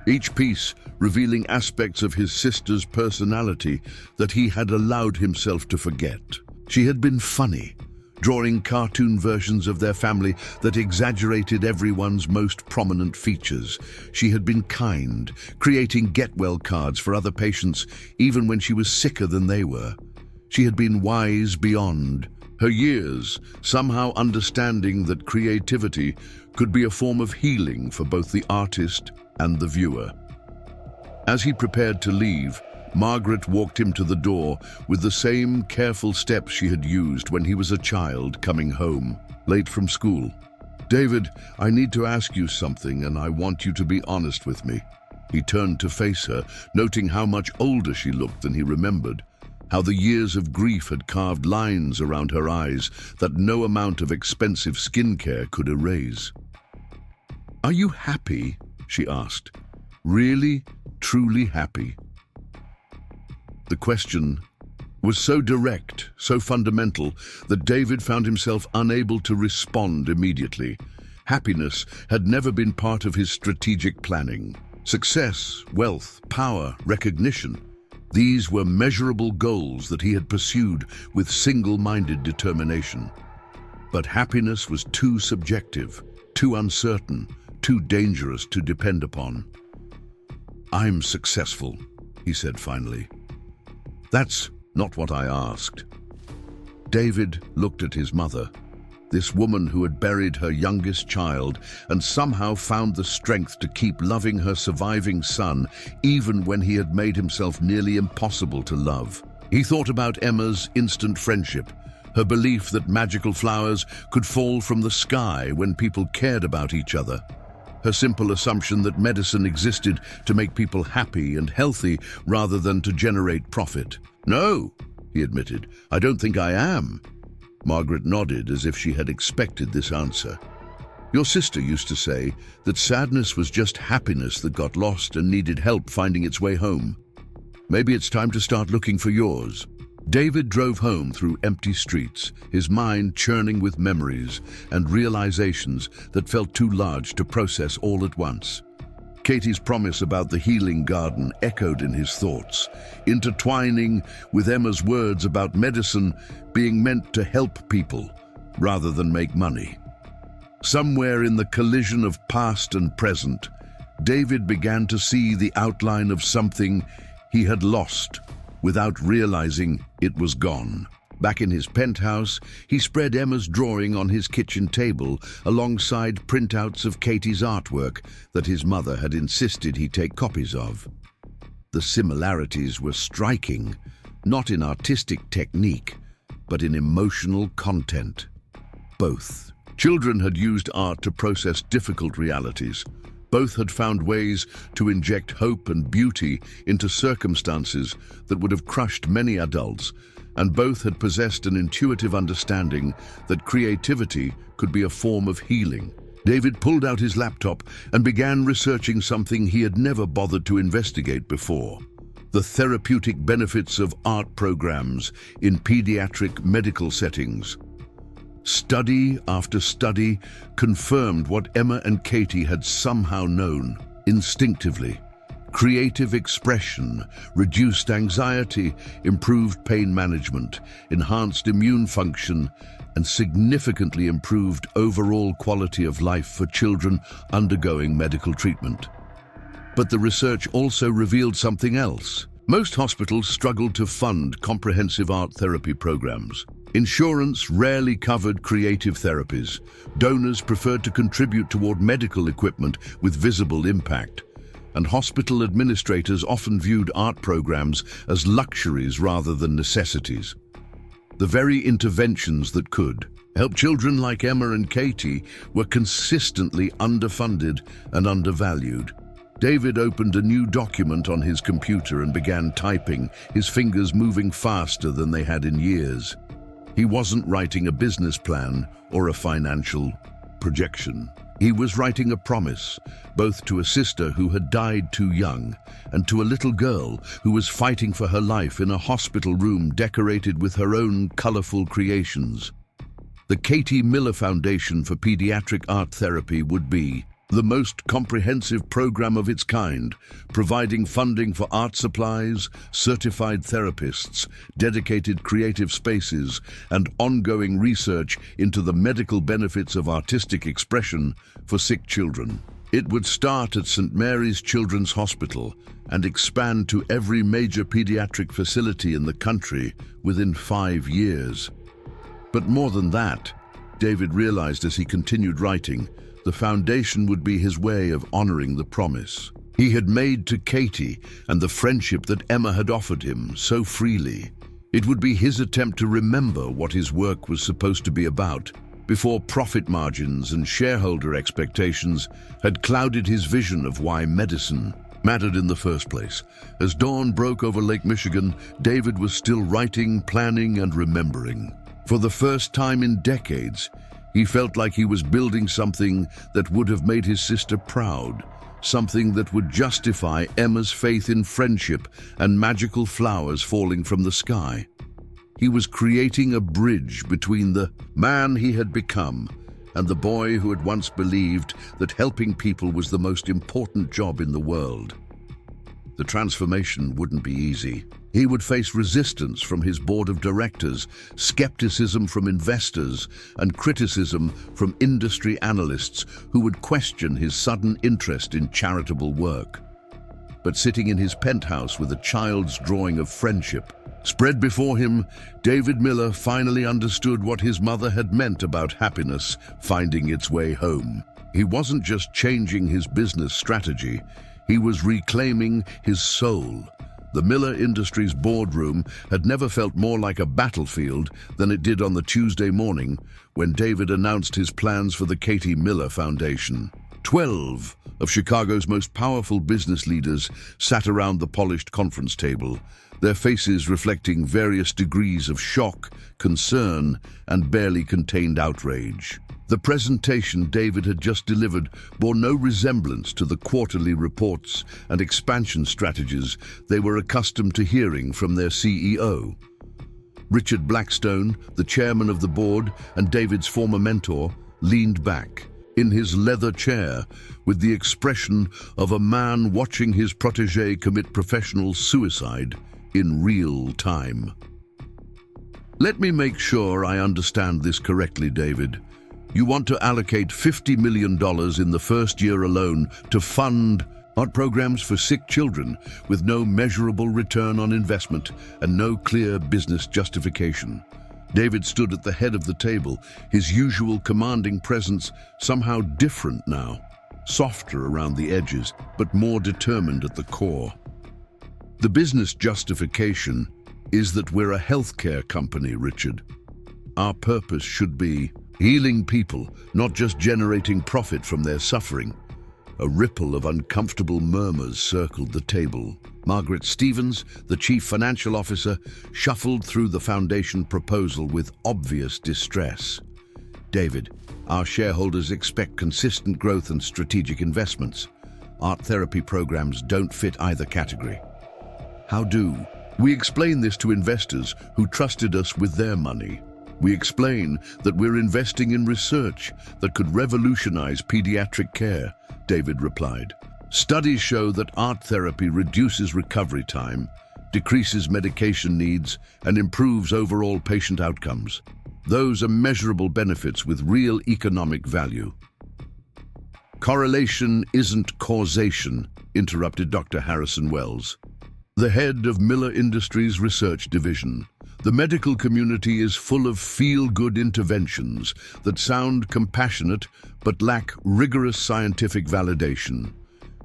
each piece revealing aspects of his sister's personality that he had allowed himself to forget. She had been funny, drawing cartoon versions of their family that exaggerated everyone's most prominent features. She had been kind, creating get-well cards for other patients even when she was sicker than they were. She had been wise beyond her years, somehow understanding that creativity could be a form of healing for both the artist and the viewer. As he prepared to leave, Margaret walked him to the door with the same careful steps she had used when he was a child coming home, late from school. "David, I need to ask you something, and I want you to be honest with me." He turned to face her, noting how much older she looked than he remembered, how the years of grief had carved lines around her eyes that no amount of expensive skincare could erase. "Are you happy?" she asked. "Really, truly happy?" The question was so direct, so fundamental, that David found himself unable to respond immediately. Happiness had never been part of his strategic planning. Success, wealth, power, recognition, these were measurable goals that he had pursued with single-minded determination. But happiness was too subjective, too uncertain, too dangerous to depend upon. "I'm successful," he said finally. "That's not what I asked." David looked at his mother, this woman who had buried her youngest child and somehow found the strength to keep loving her surviving son even when he had made himself nearly impossible to love. He thought about Emma's instant friendship, her belief that magical flowers could fall from the sky when people cared about each other, her simple assumption that medicine existed to make people happy and healthy rather than to generate profit. "No," he admitted, "I don't think I am." Margaret nodded as if she had expected this answer. "Your sister used to say that sadness was just happiness that got lost and needed help finding its way home. Maybe it's time to start looking for yours." David drove home through empty streets, his mind churning with memories and realizations that felt too large to process all at once. Katie's promise about the healing garden echoed in his thoughts, intertwining with Emma's words about medicine being meant to help people rather than make money. Somewhere in the collision of past and present, David began to see the outline of something he had lost without realizing it was gone. Back in his penthouse, he spread Emma's drawing on his kitchen table alongside printouts of Katie's artwork that his mother had insisted he take copies of. The similarities were striking, not in artistic technique, but in emotional content. Both children had used art to process difficult realities. Both had found ways to inject hope and beauty into circumstances that would have crushed many adults, and both had possessed an intuitive understanding that creativity could be a form of healing. David pulled out his laptop and began researching something he had never bothered to investigate before: the therapeutic benefits of art programs in pediatric medical settings. Study after study confirmed what Emma and Katie had somehow known instinctively. Creative expression reduced anxiety, improved pain management, enhanced immune function, and significantly improved overall quality of life for children undergoing medical treatment. But the research also revealed something else. Most hospitals struggled to fund comprehensive art therapy programs. Insurance rarely covered creative therapies. Donors preferred to contribute toward medical equipment with visible impact. And hospital administrators often viewed art programs as luxuries rather than necessities. The very interventions that could help children like Emma and Katie were consistently underfunded and undervalued. David opened a new document on his computer and began typing, his fingers moving faster than they had in years. He wasn't writing a business plan or a financial projection. He was writing a promise, both to a sister who had died too young and to a little girl who was fighting for her life in a hospital room decorated with her own colorful creations. The Katie Miller Foundation for Pediatric Art Therapy would be the most comprehensive program of its kind, providing funding for art supplies, certified therapists, dedicated creative spaces, and ongoing research into the medical benefits of artistic expression for sick children. It would start at St. Mary's Children's Hospital and expand to every major pediatric facility in the country within 5 years. But more than that, David realized as he continued writing, the foundation would be his way of honoring the promise he had made to Katie and the friendship that Emma had offered him so freely. It would be his attempt to remember what his work was supposed to be about before profit margins and shareholder expectations had clouded his vision of why medicine mattered in the first place. As dawn broke over Lake Michigan, David was still writing, planning, and remembering. For the first time in decades, he felt like he was building something that would have made his sister proud, something that would justify Emma's faith in friendship and magical flowers falling from the sky. He was creating a bridge between the man he had become and the boy who had once believed that helping people was the most important job in the world. The transformation wouldn't be easy. He would face resistance from his board of directors, skepticism from investors, and criticism from industry analysts who would question his sudden interest in charitable work. But sitting in his penthouse with a child's drawing of friendship spread before him, David Miller finally understood what his mother had meant about happiness finding its way home. He wasn't just changing his business strategy, he was reclaiming his soul. The Miller Industries boardroom had never felt more like a battlefield than it did on the Tuesday morning when David announced his plans for the Katie Miller Foundation. 12 of Chicago's most powerful business leaders sat around the polished conference table, their faces reflecting various degrees of shock, concern, and barely contained outrage. The presentation David had just delivered bore no resemblance to the quarterly reports and expansion strategies they were accustomed to hearing from their CEO. Richard Blackstone, the chairman of the board and David's former mentor, leaned back in his leather chair with the expression of a man watching his protégé commit professional suicide in real time. "Let me make sure I understand this correctly, David. You want to allocate $50 million in the first year alone to fund art programs for sick children with no measurable return on investment and no clear business justification." David stood at the head of the table, his usual commanding presence somehow different now, softer around the edges, but more determined at the core. "The business justification is that we're a healthcare company, Richard. Our purpose should be healing people, not just generating profit from their suffering." A ripple of uncomfortable murmurs circled the table. Margaret Stevens, the chief financial officer, shuffled through the foundation proposal with obvious distress. "David, our shareholders expect consistent growth and strategic investments. Art therapy programs don't fit either category." "How do we explain this to investors who trusted us with their money? We explain that we're investing in research that could revolutionize pediatric care," David replied. "Studies show that art therapy reduces recovery time, decreases medication needs, and improves overall patient outcomes. Those are measurable benefits with real economic value." "Correlation isn't causation," interrupted Dr. Harrison Wells, the head of Miller Industries Research Division. "The medical community is full of feel-good interventions that sound compassionate but lack rigorous scientific validation.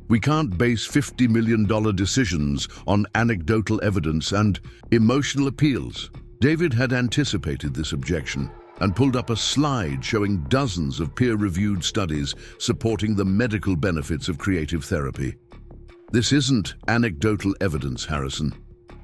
We can't base $50 million decisions on anecdotal evidence and emotional appeals." David had anticipated this objection and pulled up a slide showing dozens of peer-reviewed studies supporting the medical benefits of creative therapy. "This isn't anecdotal evidence, Harrison.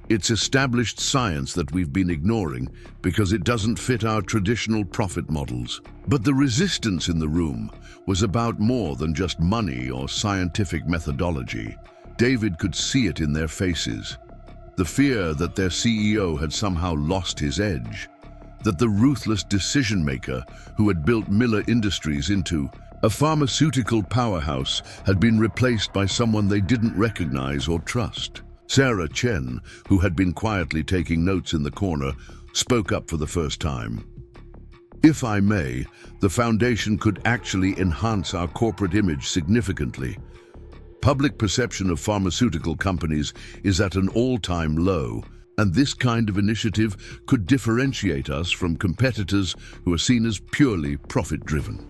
It's established science that we've been ignoring because it doesn't fit our traditional profit models. But the resistance in the room was about more than just money or scientific methodology. David could see it in their faces. The fear that their CEO had somehow lost his edge, that the ruthless decision-maker who had built Miller Industries into a pharmaceutical powerhouse had been replaced by someone they didn't recognize or trust. Sarah Chen, who had been quietly taking notes in the corner, spoke up for the first time. If I may, the foundation could actually enhance our corporate image significantly. Public perception of pharmaceutical companies is at an all-time low, and this kind of initiative could differentiate us from competitors who are seen as purely profit-driven.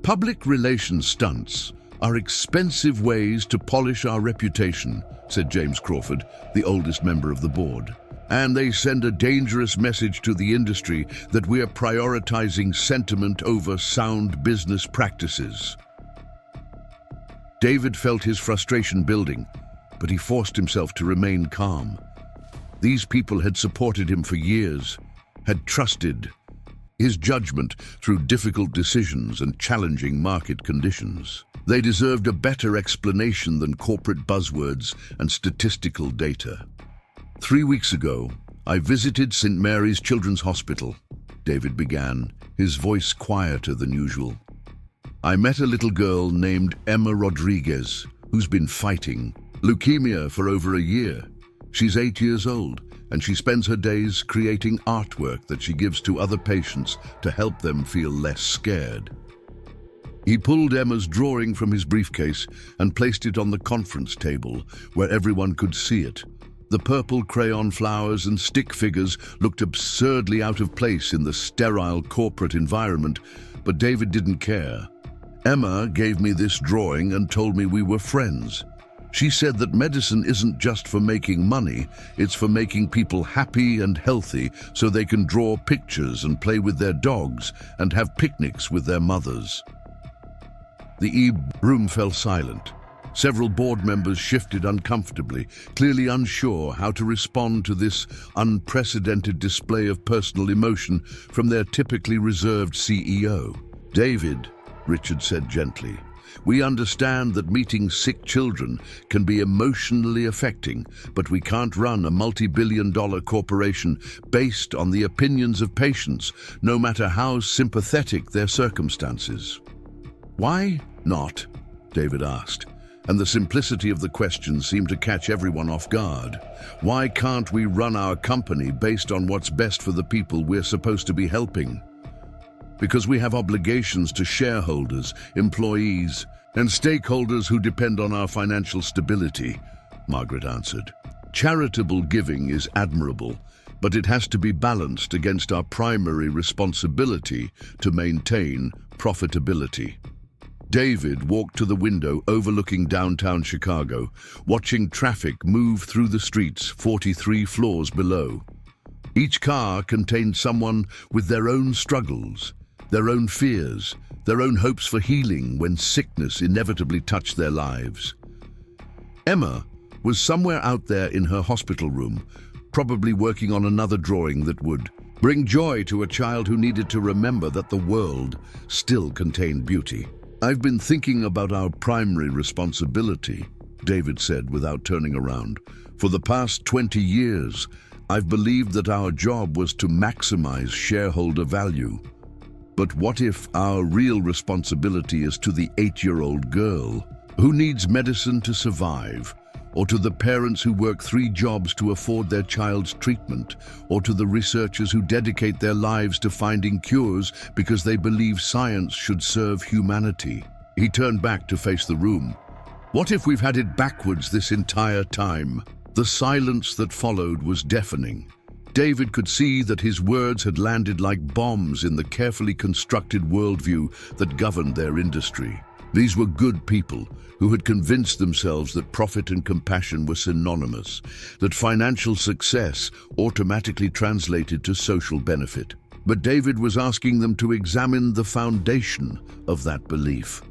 Public relations stunts are expensive ways to polish our reputation, said James Crawford, the oldest member of the board. And they send a dangerous message to the industry that we are prioritizing sentiment over sound business practices. David felt his frustration building, but he forced himself to remain calm. These people had supported him for years, had trusted his judgment through difficult decisions and challenging market conditions. They deserved a better explanation than corporate buzzwords and statistical data. 3 weeks ago, I visited St. Mary's Children's Hospital, David began, his voice quieter than usual. I met a little girl named Emma Rodriguez, who's been fighting leukemia for over a year. She's 8 years old, and she spends her days creating artwork that she gives to other patients to help them feel less scared. He pulled Emma's drawing from his briefcase and placed it on the conference table where everyone could see it. The purple crayon flowers and stick figures looked absurdly out of place in the sterile corporate environment, but David didn't care. Emma gave me this drawing and told me we were friends. She said that medicine isn't just for making money, it's for making people happy and healthy so they can draw pictures and play with their dogs and have picnics with their mothers. The room fell silent. Several board members shifted uncomfortably, clearly unsure how to respond to this unprecedented display of personal emotion from their typically reserved CEO. David, Richard said gently, we understand that meeting sick children can be emotionally affecting, but we can't run a multi-billion-dollar corporation based on the opinions of patients, no matter how sympathetic their circumstances. Why not? David asked, and the simplicity of the question seemed to catch everyone off guard. Why can't we run our company based on what's best for the people we're supposed to be helping? Because we have obligations to shareholders, employees, and stakeholders who depend on our financial stability, Margaret answered. Charitable giving is admirable, but it has to be balanced against our primary responsibility to maintain profitability. David walked to the window overlooking downtown Chicago, watching traffic move through the streets 43 floors below. Each car contained someone with their own struggles, their own fears, their own hopes for healing when sickness inevitably touched their lives. Emma was somewhere out there in her hospital room, probably working on another drawing that would bring joy to a child who needed to remember that the world still contained beauty. I've been thinking about our primary responsibility, David said without turning around. For the past 20 years, I've believed that our job was to maximize shareholder value. But what if our real responsibility is to the 8-year-old girl who needs medicine to survive, or to the parents who work 3 jobs to afford their child's treatment, or to the researchers who dedicate their lives to finding cures because they believe science should serve humanity? He turned back to face the room. What if we've had it backwards this entire time? The silence that followed was deafening. David could see that his words had landed like bombs in the carefully constructed worldview that governed their industry. These were good people who had convinced themselves that profit and compassion were synonymous, that financial success automatically translated to social benefit. But David was asking them to examine the foundation of that belief.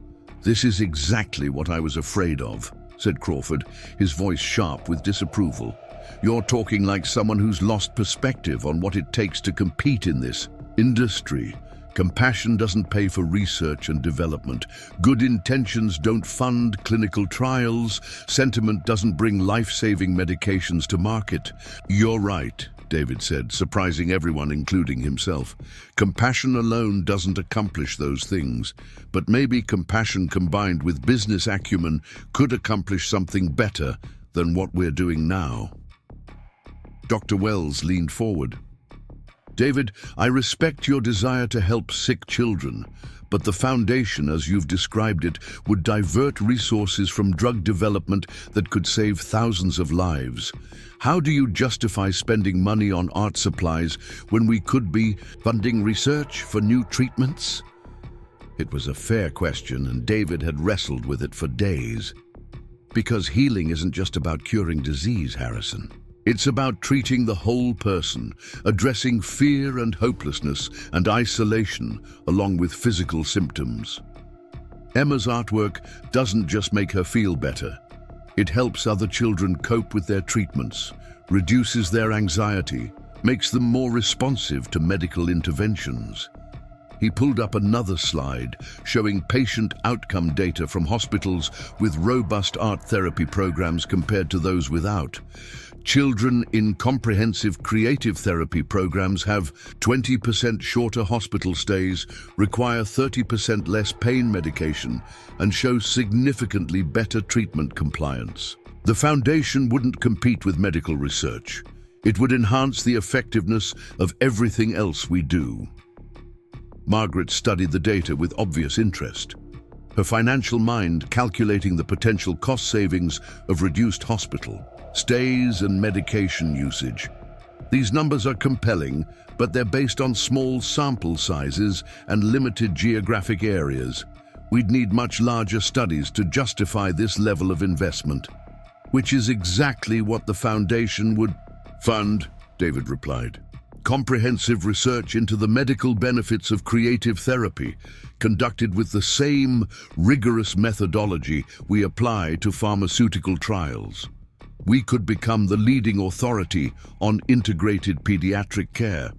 This is exactly what I was afraid of, said Crawford, his voice sharp with disapproval. you're talking like someone who's lost perspective on what it takes to compete in this industry. Compassion doesn't pay for research and development. Good intentions don't fund clinical trials. Sentiment doesn't bring life-saving medications to market. You're right, David said, surprising everyone, including himself. Compassion alone doesn't accomplish those things, but maybe compassion combined with business acumen could accomplish something better than what we're doing now. Dr. Wells leaned forward. David, I respect your desire to help sick children, but the foundation, as you've described it, would divert resources from drug development that could save thousands of lives. How do you justify spending money on art supplies when we could be funding research for new treatments? It was a fair question, and David had wrestled with it for days. Because healing isn't just about curing disease, Harrison. It's about treating the whole person, addressing fear and hopelessness and isolation along with physical symptoms. Emma's artwork doesn't just make her feel better. It helps other children cope with their treatments, reduces their anxiety, makes them more responsive to medical interventions. He pulled up another slide showing patient outcome data from hospitals with robust art therapy programs compared to those without. Children in comprehensive creative therapy programs have 20% shorter hospital stays, require 30% less pain medication, and show significantly better treatment compliance. The foundation wouldn't compete with medical research. It would enhance the effectiveness of everything else we do. Margaret studied the data with obvious interest, her financial mind calculating the potential cost savings of reduced hospital stays and medication usage. These numbers are compelling, but they're based on small sample sizes and limited geographic areas. We'd need much larger studies to justify this level of investment, which is exactly what the foundation would fund, David replied. Comprehensive research into the medical benefits of creative therapy, conducted with the same rigorous methodology we apply to pharmaceutical trials. We could become the leading authority on integrated pediatric care.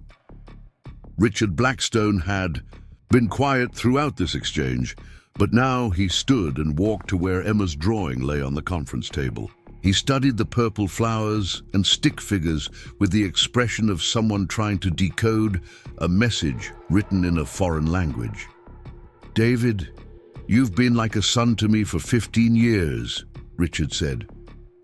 Richard Blackstone had been quiet throughout this exchange, but now he stood and walked to where Emma's drawing lay on the conference table. He studied the purple flowers and stick figures with the expression of someone trying to decode a message written in a foreign language. David, you've been like a son to me for 15 years, Richard said.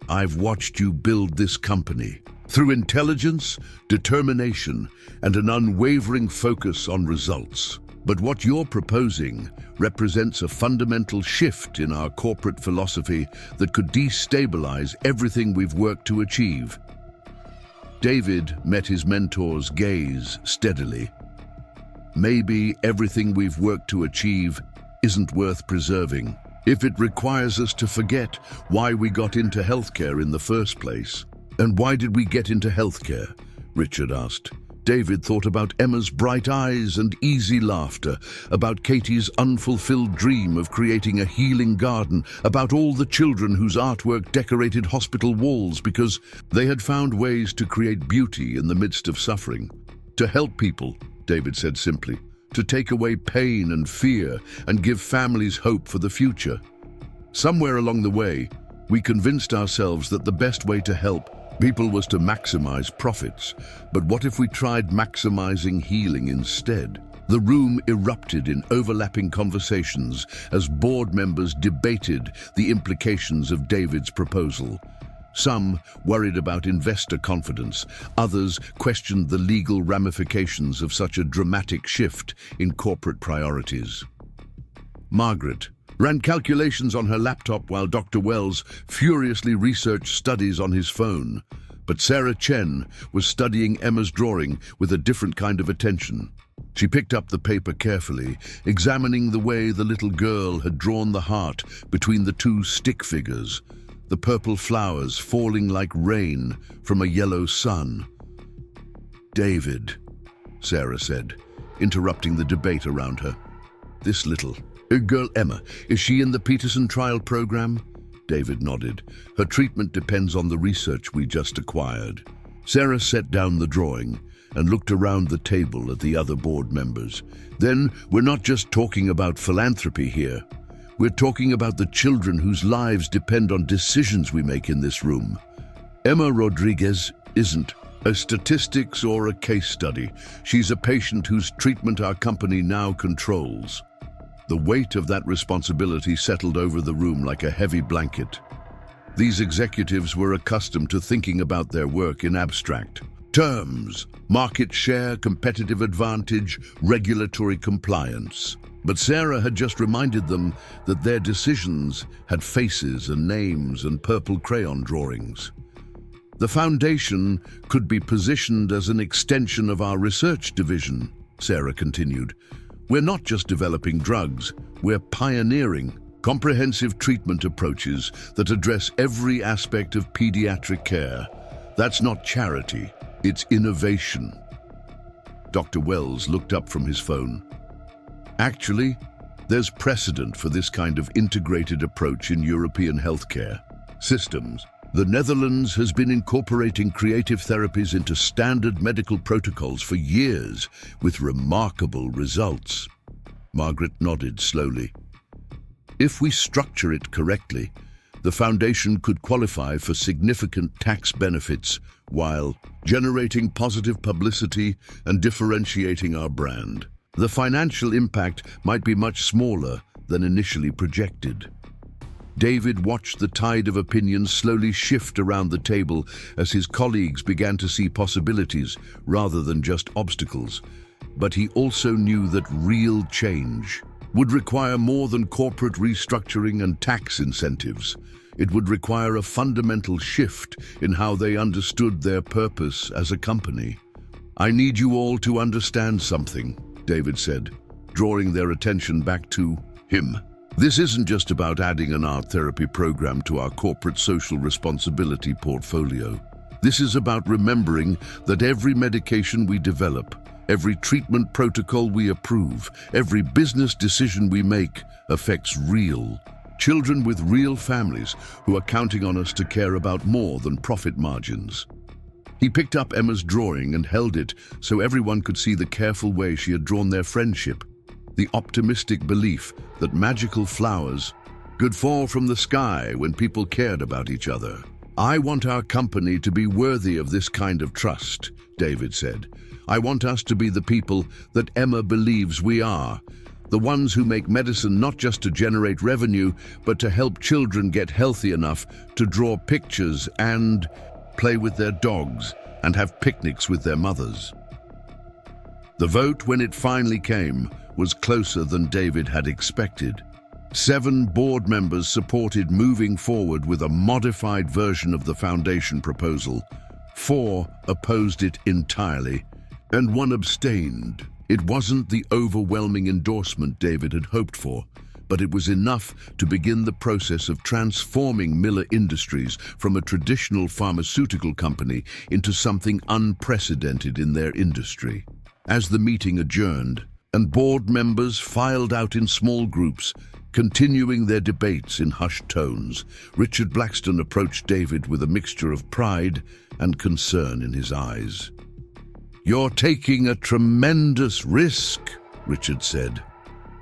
I've watched you build this company through intelligence, determination, and an unwavering focus on results. But what you're proposing represents a fundamental shift in our corporate philosophy that could destabilize everything we've worked to achieve. David met his mentor's gaze steadily. Maybe everything we've worked to achieve isn't worth preserving if it requires us to forget why we got into healthcare in the first place. And why did we get into healthcare? Richard asked. David thought about Emma's bright eyes and easy laughter, about Katie's unfulfilled dream of creating a healing garden, about all the children whose artwork decorated hospital walls because they had found ways to create beauty in the midst of suffering. To help people, David said simply, to take away pain and fear and give families hope for the future. Somewhere along the way, we convinced ourselves that the best way to help people was to maximize profits. But what if we tried maximizing healing instead? The room erupted in overlapping conversations as board members debated the implications of David's proposal. Some worried about investor confidence, others questioned the legal ramifications of such a dramatic shift in corporate priorities. Margaret ran calculations on her laptop while Dr. Wells furiously researched studies on his phone. But Sarah Chen was studying Emma's drawing with a different kind of attention. She picked up the paper carefully, examining the way the little girl had drawn the heart between the two stick figures, the purple flowers falling like rain from a yellow sun. David, Sarah said, interrupting the debate around her. This little girl, Emma, is she in the Peterson trial program? David nodded. Her treatment depends on the research we just acquired. Sarah set down the drawing and looked around the table at the other board members. Then, we're not just talking about philanthropy here. We're talking about the children whose lives depend on decisions we make in this room. Emma Rodriguez isn't a statistics or a case study. She's a patient whose treatment our company now controls. The weight of that responsibility settled over the room like a heavy blanket. These executives were accustomed to thinking about their work in abstract terms: market share, competitive advantage, regulatory compliance. But Sarah had just reminded them that their decisions had faces and names and purple crayon drawings. The foundation could be positioned as an extension of our research division, Sarah continued. We're not just developing drugs, we're pioneering comprehensive treatment approaches that address every aspect of pediatric care. That's not charity, it's innovation. Dr. Wells looked up from his phone. Actually, there's precedent for this kind of integrated approach in European healthcare systems. The Netherlands has been incorporating creative therapies into standard medical protocols for years, with remarkable results. Margaret nodded slowly. If we structure it correctly, the foundation could qualify for significant tax benefits while generating positive publicity and differentiating our brand. The financial impact might be much smaller than initially projected. David watched the tide of opinion slowly shift around the table as his colleagues began to see possibilities rather than just obstacles. But he also knew that real change would require more than corporate restructuring and tax incentives. It would require a fundamental shift in how they understood their purpose as a company. I need you all to understand something, David said, drawing their attention back to him. This isn't just about adding an art therapy program to our corporate social responsibility portfolio. This is about remembering that every medication we develop, every treatment protocol we approve, every business decision we make affects real children with real families who are counting on us to care about more than profit margins. He picked up Emma's drawing and held it so everyone could see the careful way she had drawn their friendship, the optimistic belief that magical flowers could fall from the sky when people cared about each other. I want our company to be worthy of this kind of trust, David said. I want us to be the people that Emma believes we are, the ones who make medicine not just to generate revenue, but to help children get healthy enough to draw pictures and play with their dogs and have picnics with their mothers. The vote, when it finally came, was closer than David had expected. 7 board members supported moving forward with a modified version of the foundation proposal. 4 opposed it entirely, and 1 abstained. It wasn't the overwhelming endorsement David had hoped for, but it was enough to begin the process of transforming Miller Industries from a traditional pharmaceutical company into something unprecedented in their industry. As the meeting adjourned, and board members filed out in small groups, continuing their debates in hushed tones, Richard Blackstone approached David with a mixture of pride and concern in his eyes. "You're taking a tremendous risk," Richard said.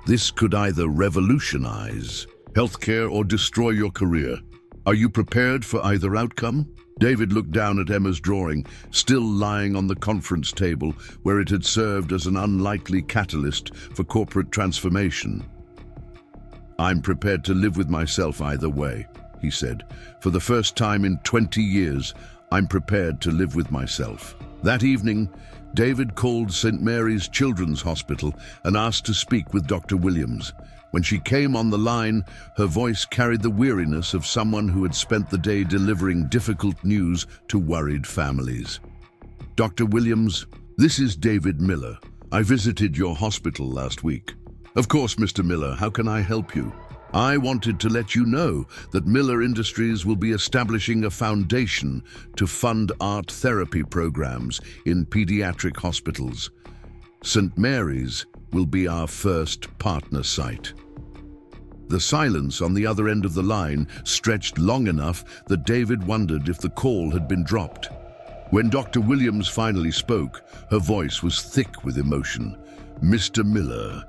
"This could either revolutionize healthcare or destroy your career. Are you prepared for either outcome?" David looked down at Emma's drawing, still lying on the conference table where it had served as an unlikely catalyst for corporate transformation. "I'm prepared to live with myself either way," he said. "For the first time in 20 years, I'm prepared to live with myself." That evening, David called St. Mary's Children's Hospital and asked to speak with Dr. Williams. When she came on the line, her voice carried the weariness of someone who had spent the day delivering difficult news to worried families. "Dr. Williams, this is David Miller. I visited your hospital last week." "Of course, Mr. Miller, how can I help you?" "I wanted to let you know that Miller Industries will be establishing a foundation to fund art therapy programs in pediatric hospitals. St. Mary's will be our first partner site." The silence on the other end of the line stretched long enough that David wondered if the call had been dropped. When Dr. Williams finally spoke, her voice was thick with emotion. "Mr. Miller,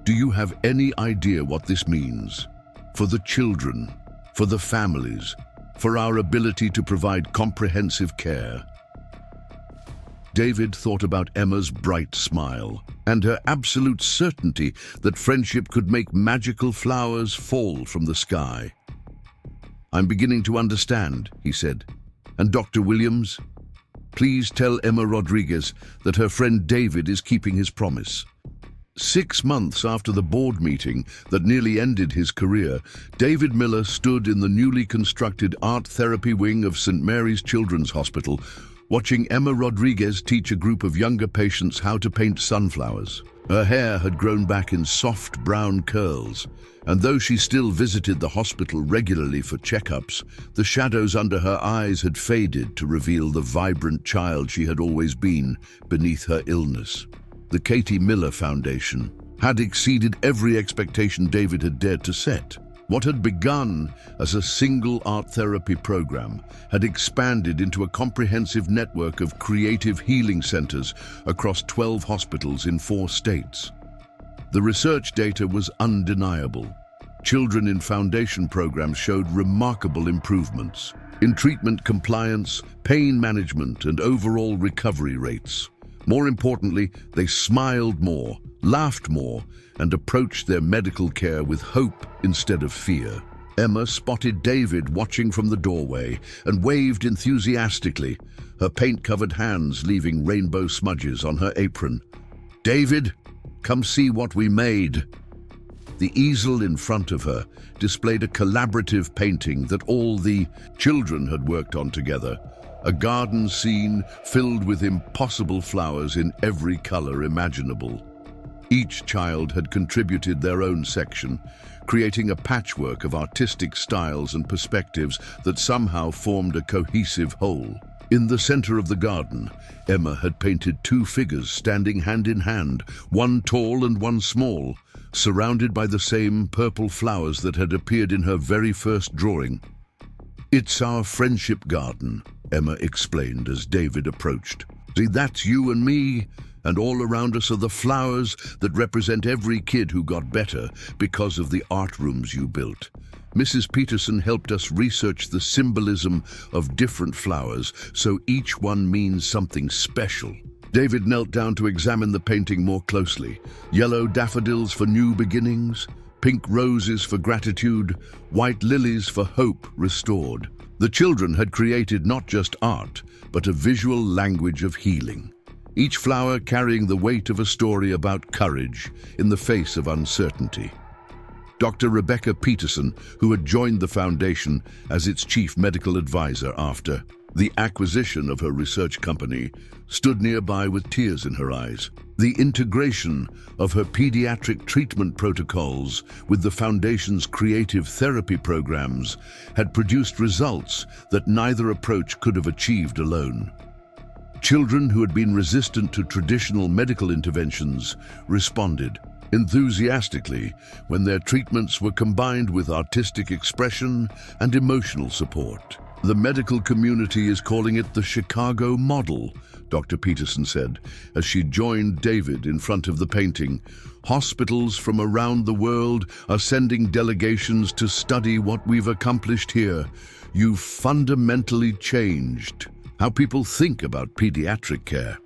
do you have any idea what this means? For the children, for the families, for our ability to provide comprehensive care?" David thought about Emma's bright smile and her absolute certainty that friendship could make magical flowers fall from the sky. "I'm beginning to understand," he said. "And Dr. Williams, please tell Emma Rodriguez that her friend David is keeping his promise." 6 months after the board meeting that nearly ended his career, David Miller stood in the newly constructed art therapy wing of St. Mary's Children's Hospital, watching Emma Rodriguez teach a group of younger patients how to paint sunflowers. Her hair had grown back in soft brown curls, and though she still visited the hospital regularly for checkups, the shadows under her eyes had faded to reveal the vibrant child she had always been beneath her illness. The Katie Miller Foundation had exceeded every expectation David had dared to set. What had begun as a single art therapy program had expanded into a comprehensive network of creative healing centers across 12 hospitals in 4 states. The research data was undeniable. Children in foundation programs showed remarkable improvements in treatment compliance, pain management, and overall recovery rates. More importantly, they smiled more, laughed more, and approached their medical care with hope instead of fear. Emma spotted David watching from the doorway and waved enthusiastically, her paint-covered hands leaving rainbow smudges on her apron. "David, come see what we made." The easel in front of her displayed a collaborative painting that all the children had worked on together. A garden scene filled with impossible flowers in every color imaginable. Each child had contributed their own section, creating a patchwork of artistic styles and perspectives that somehow formed a cohesive whole. In the center of the garden, Emma had painted 2 figures standing hand in hand, one tall and one small, surrounded by the same purple flowers that had appeared in her very first drawing. "It's our friendship garden," Emma explained as David approached. "See, that's you and me, and all around us are the flowers that represent every kid who got better because of the art rooms you built. Mrs. Peterson helped us research the symbolism of different flowers, so each one means something special." David knelt down to examine the painting more closely. Yellow daffodils for new beginnings, pink roses for gratitude, white lilies for hope restored. The children had created not just art, but a visual language of healing. Each flower carrying the weight of a story about courage in the face of uncertainty. Dr. Rebecca Peterson, who had joined the foundation as its chief medical advisor after the acquisition of her research company, stood nearby with tears in her eyes. The integration of her pediatric treatment protocols with the foundation's creative therapy programs had produced results that neither approach could have achieved alone. Children who had been resistant to traditional medical interventions responded enthusiastically when their treatments were combined with artistic expression and emotional support. "The medical community is calling it the Chicago model," Dr. Peterson said, as she joined David in front of the painting. "Hospitals from around the world are sending delegations to study what we've accomplished here. You've fundamentally changed how people think about pediatric care."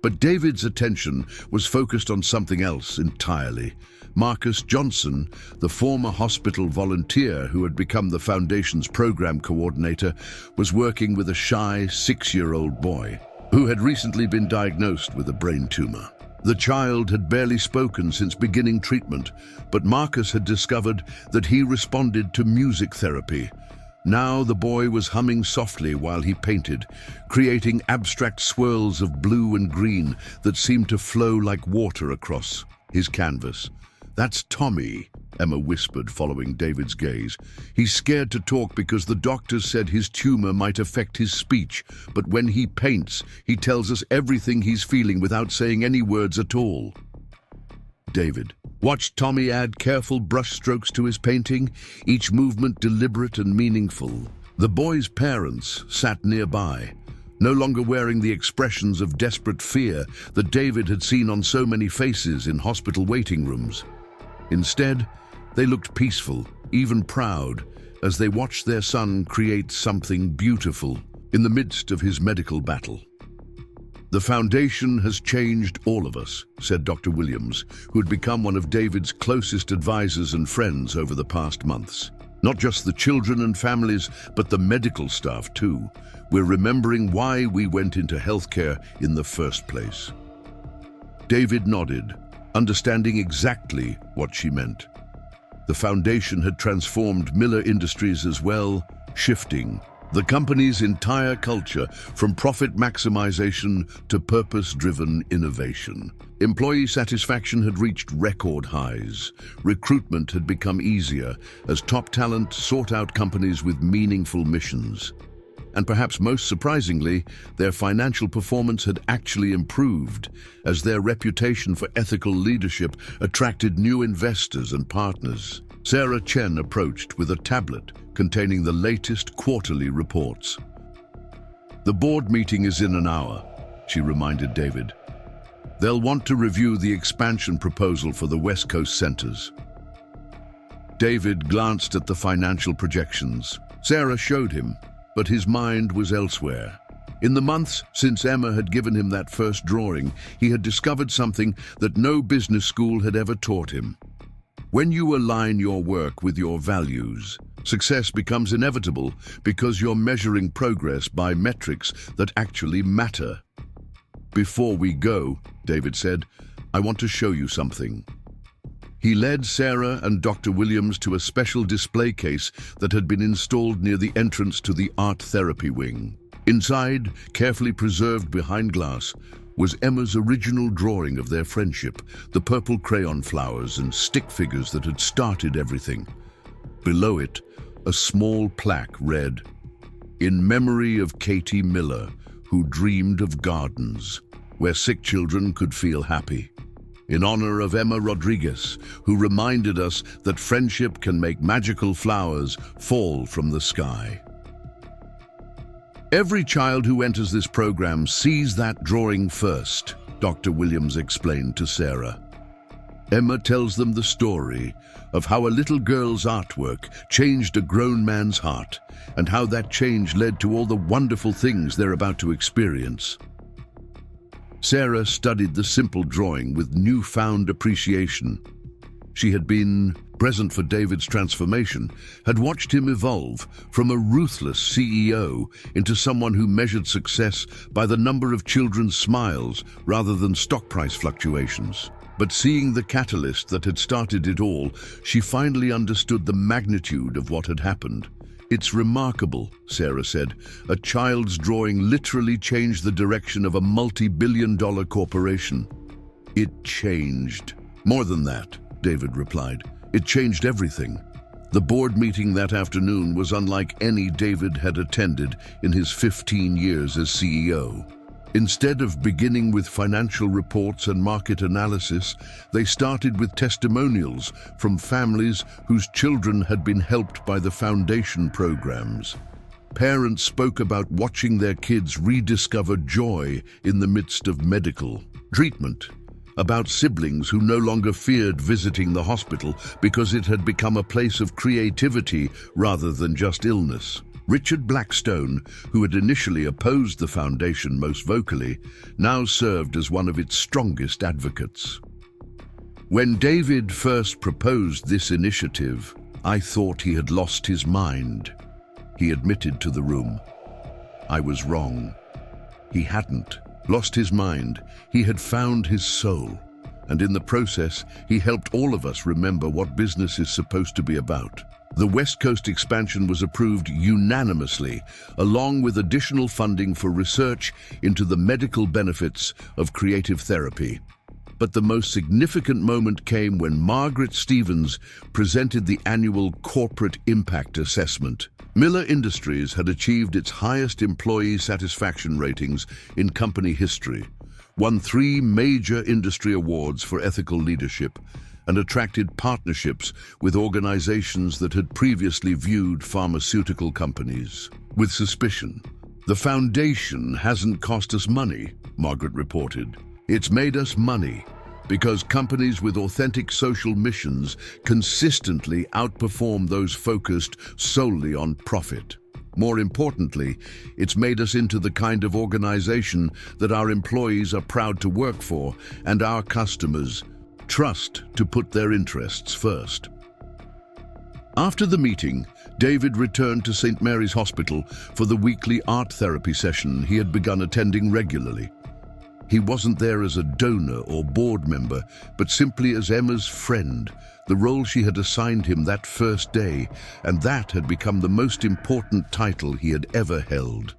But David's attention was focused on something else entirely. Marcus Johnson, the former hospital volunteer who had become the foundation's program coordinator, was working with a shy 6-year-old boy who had recently been diagnosed with a brain tumor. The child had barely spoken since beginning treatment, but Marcus had discovered that he responded to music therapy. Now the boy was humming softly while he painted, creating abstract swirls of blue and green that seemed to flow like water across his canvas. "That's Tommy," Emma whispered, following David's gaze. "He's scared to talk because the doctors said his tumor might affect his speech, but when he paints, he tells us everything he's feeling without saying any words at all." David. Watch Tommy add careful brushstrokes to his painting, each movement deliberate and meaningful. The boy's parents sat nearby, no longer wearing the expressions of desperate fear that David had seen on so many faces in hospital waiting rooms. Instead, they looked peaceful, even proud, as they watched their son create something beautiful in the midst of his medical battle. "The foundation has changed all of us," said Dr. Williams, who had become one of David's closest advisors and friends over the past months. "Not just the children and families, but the medical staff too. We're remembering why we went into healthcare in the first place." David nodded, understanding exactly what she meant. The foundation had transformed Miller Industries as well, shifting the company's entire culture from profit maximization to purpose-driven innovation. Employee satisfaction had reached record highs. Recruitment had become easier as top talent sought out companies with meaningful missions. And perhaps most surprisingly, their financial performance had actually improved as their reputation for ethical leadership attracted new investors and partners. Sarah Chen approached with a tablet containing the latest quarterly reports. "The board meeting is in an hour," she reminded David. "They'll want to review the expansion proposal for the West Coast centers." David glanced at the financial projections. Sarah showed him, but his mind was elsewhere. In the months since Emma had given him that first drawing, he had discovered something that no business school had ever taught him. When you align your work with your values, success becomes inevitable because you're measuring progress by metrics that actually matter. "Before we go," David said, "I want to show you something." He led Sarah and Dr. Williams to a special display case that had been installed near the entrance to the art therapy wing. Inside, carefully preserved behind glass, was Emma's original drawing of their friendship, the purple crayon flowers and stick figures that had started everything. Below it, a small plaque read, "In memory of Katie Miller, who dreamed of gardens, where sick children could feel happy. In honor of Emma Rodriguez, who reminded us that friendship can make magical flowers fall from the sky." "Every child who enters this program sees that drawing first," Dr. Williams explained to Sarah. Emma tells them the story of how a little girl's artwork changed a grown man's heart, and how that change led to all the wonderful things they're about to experience. Sarah studied the simple drawing with newfound appreciation. She had been present for David's transformation, had watched him evolve from a ruthless CEO into someone who measured success by the number of children's smiles rather than stock price fluctuations. But seeing the catalyst that had started it all, she finally understood the magnitude of what had happened. "It's remarkable," Sarah said. "A child's drawing literally changed the direction of a multi-billion-dollar corporation." "It changed. More than that," David replied. "It changed everything." The board meeting that afternoon was unlike any David had attended in his 15 years as CEO. Instead of beginning with financial reports and market analysis, they started with testimonials from families whose children had been helped by the foundation programs. Parents spoke about watching their kids rediscover joy in the midst of medical treatment, about siblings who no longer feared visiting the hospital because it had become a place of creativity rather than just illness. Richard Blackstone, who had initially opposed the foundation most vocally, now served as one of its strongest advocates. "When David first proposed this initiative, I thought he had lost his mind," he admitted to the room. "I was wrong. He hadn't lost his mind. He had found his soul. And in the process, he helped all of us remember what business is supposed to be about." The West Coast expansion was approved unanimously, along with additional funding for research into the medical benefits of creative therapy. But the most significant moment came when Margaret Stevens presented the annual Corporate Impact Assessment. Miller Industries had achieved its highest employee satisfaction ratings in company history, won 3 major industry awards for ethical leadership, and attracted partnerships with organizations that had previously viewed pharmaceutical companies with suspicion. "The foundation hasn't cost us money," Margaret reported. "It's made us money because companies with authentic social missions consistently outperform those focused solely on profit. More importantly, it's made us into the kind of organization that our employees are proud to work for and our customers trust to put their interests first." After the meeting, David returned to St. Mary's Hospital for the weekly art therapy session he had begun attending regularly. He wasn't there as a donor or board member, but simply as Emma's friend, the role she had assigned him that first day, and that had become the most important title he had ever held.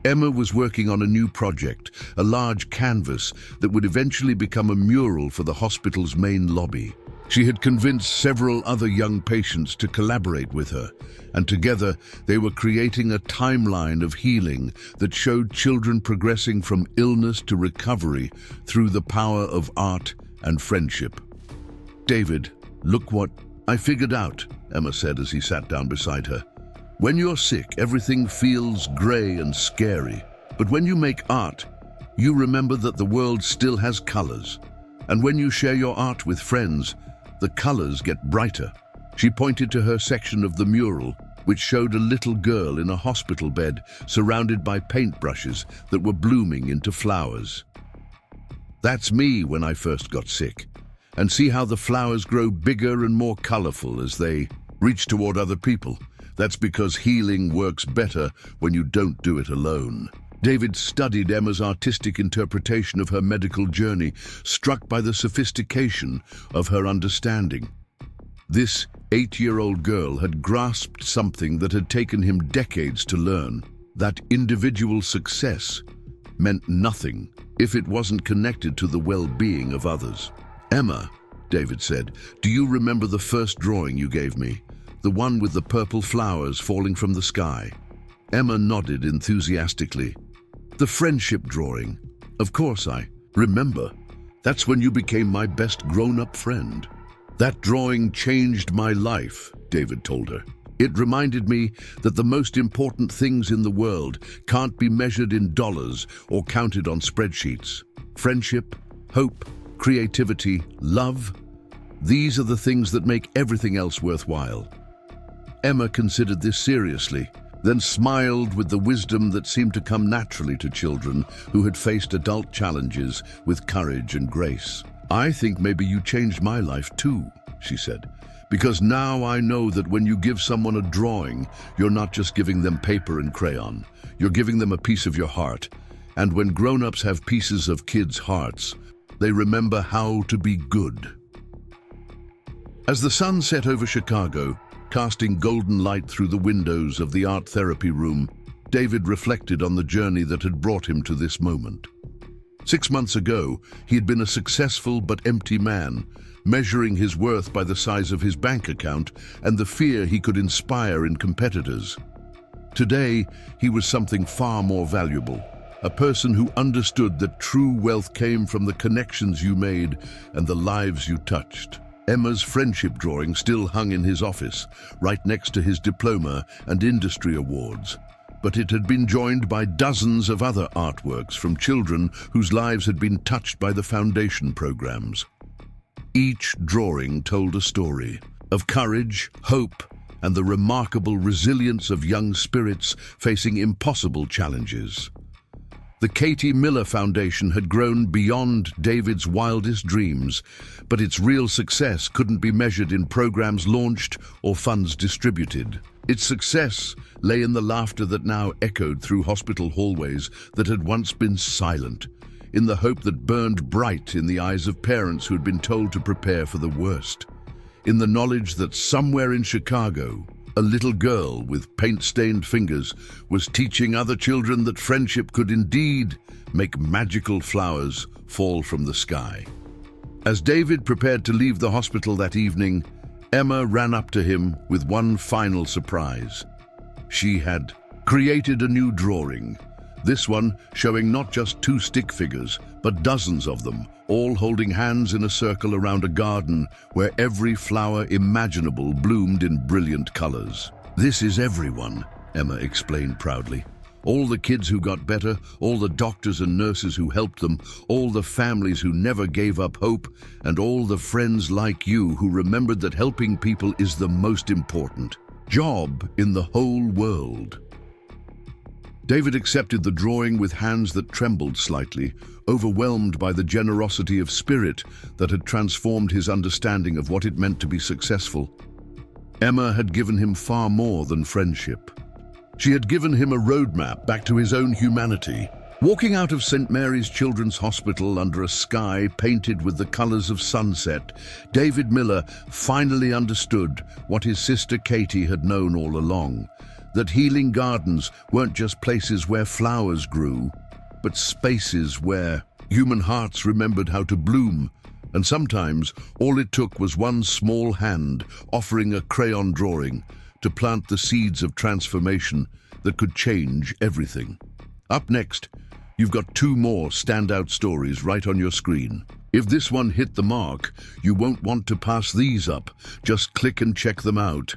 Emma was working on a new project, a large canvas that would eventually become a mural for the hospital's main lobby. She had convinced several other young patients to collaborate with her, and together they were creating a timeline of healing that showed children progressing from illness to recovery through the power of art and friendship. "David, look what I figured out," Emma said as he sat down beside her. "When you're sick, everything feels gray and scary. But when you make art, you remember that the world still has colors. And when you share your art with friends, the colors get brighter." She pointed to her section of the mural, which showed a little girl in a hospital bed surrounded by paintbrushes that were blooming into flowers. "That's me when I first got sick. And see how the flowers grow bigger and more colorful as they reach toward other people. That's because healing works better when you don't do it alone." David studied Emma's artistic interpretation of her medical journey, struck by the sophistication of her understanding. This 8-year-old girl had grasped something that had taken him decades to learn, that individual success meant nothing if it wasn't connected to the well-being of others. "Emma," David said, "do you remember the first drawing you gave me? The one with the purple flowers falling from the sky?" Emma nodded enthusiastically. "The friendship drawing. Of course I remember. That's when you became my best grown-up friend." "That drawing changed my life," David told her. "It reminded me that the most important things in the world can't be measured in dollars or counted on spreadsheets. Friendship, hope, creativity, love, these are the things that make everything else worthwhile." Emma considered this seriously, then smiled with the wisdom that seemed to come naturally to children who had faced adult challenges with courage and grace. "I think maybe you changed my life too," she said, "because now I know that when you give someone a drawing, you're not just giving them paper and crayon, you're giving them a piece of your heart. And when grown-ups have pieces of kids' hearts, they remember how to be good." As the sun set over Chicago, casting golden light through the windows of the art therapy room, David reflected on the journey that had brought him to this moment. 6 months ago, he had been a successful but empty man, measuring his worth by the size of his bank account and the fear he could inspire in competitors. Today, he was something far more valuable, a person who understood that true wealth came from the connections you made and the lives you touched. Emma's friendship drawing still hung in his office, right next to his diploma and industry awards. But it had been joined by dozens of other artworks from children whose lives had been touched by the foundation programs. Each drawing told a story of courage, hope, and the remarkable resilience of young spirits facing impossible challenges. The Katie Miller Foundation had grown beyond David's wildest dreams, but its real success couldn't be measured in programs launched or funds distributed. Its success lay in the laughter that now echoed through hospital hallways that had once been silent, in the hope that burned bright in the eyes of parents who had been told to prepare for the worst, in the knowledge that somewhere in Chicago, a little girl with paint-stained fingers was teaching other children that friendship could indeed make magical flowers fall from the sky. As David prepared to leave the hospital that evening, Emma ran up to him with one final surprise. She had created a new drawing, This one showing not just two stick figures, but dozens of them, all holding hands in a circle around a garden where every flower imaginable bloomed in brilliant colors. "This is everyone," Emma explained proudly. "All the kids who got better, all the doctors and nurses who helped them, all the families who never gave up hope, and all the friends like you who remembered that helping people is the most important job in the whole world." David accepted the drawing with hands that trembled slightly, overwhelmed by the generosity of spirit that had transformed his understanding of what it meant to be successful. Emma had given him far more than friendship. She had given him a roadmap back to his own humanity. Walking out of St. Mary's Children's Hospital under a sky painted with the colors of sunset, David Miller finally understood what his sister Katie had known all along, that healing gardens weren't just places where flowers grew, but spaces where human hearts remembered how to bloom. And sometimes all it took was one small hand offering a crayon drawing to plant the seeds of transformation that could change everything. Up next, you've got two more standout stories right on your screen. If this one hit the mark, you won't want to pass these up. Just click and check them out.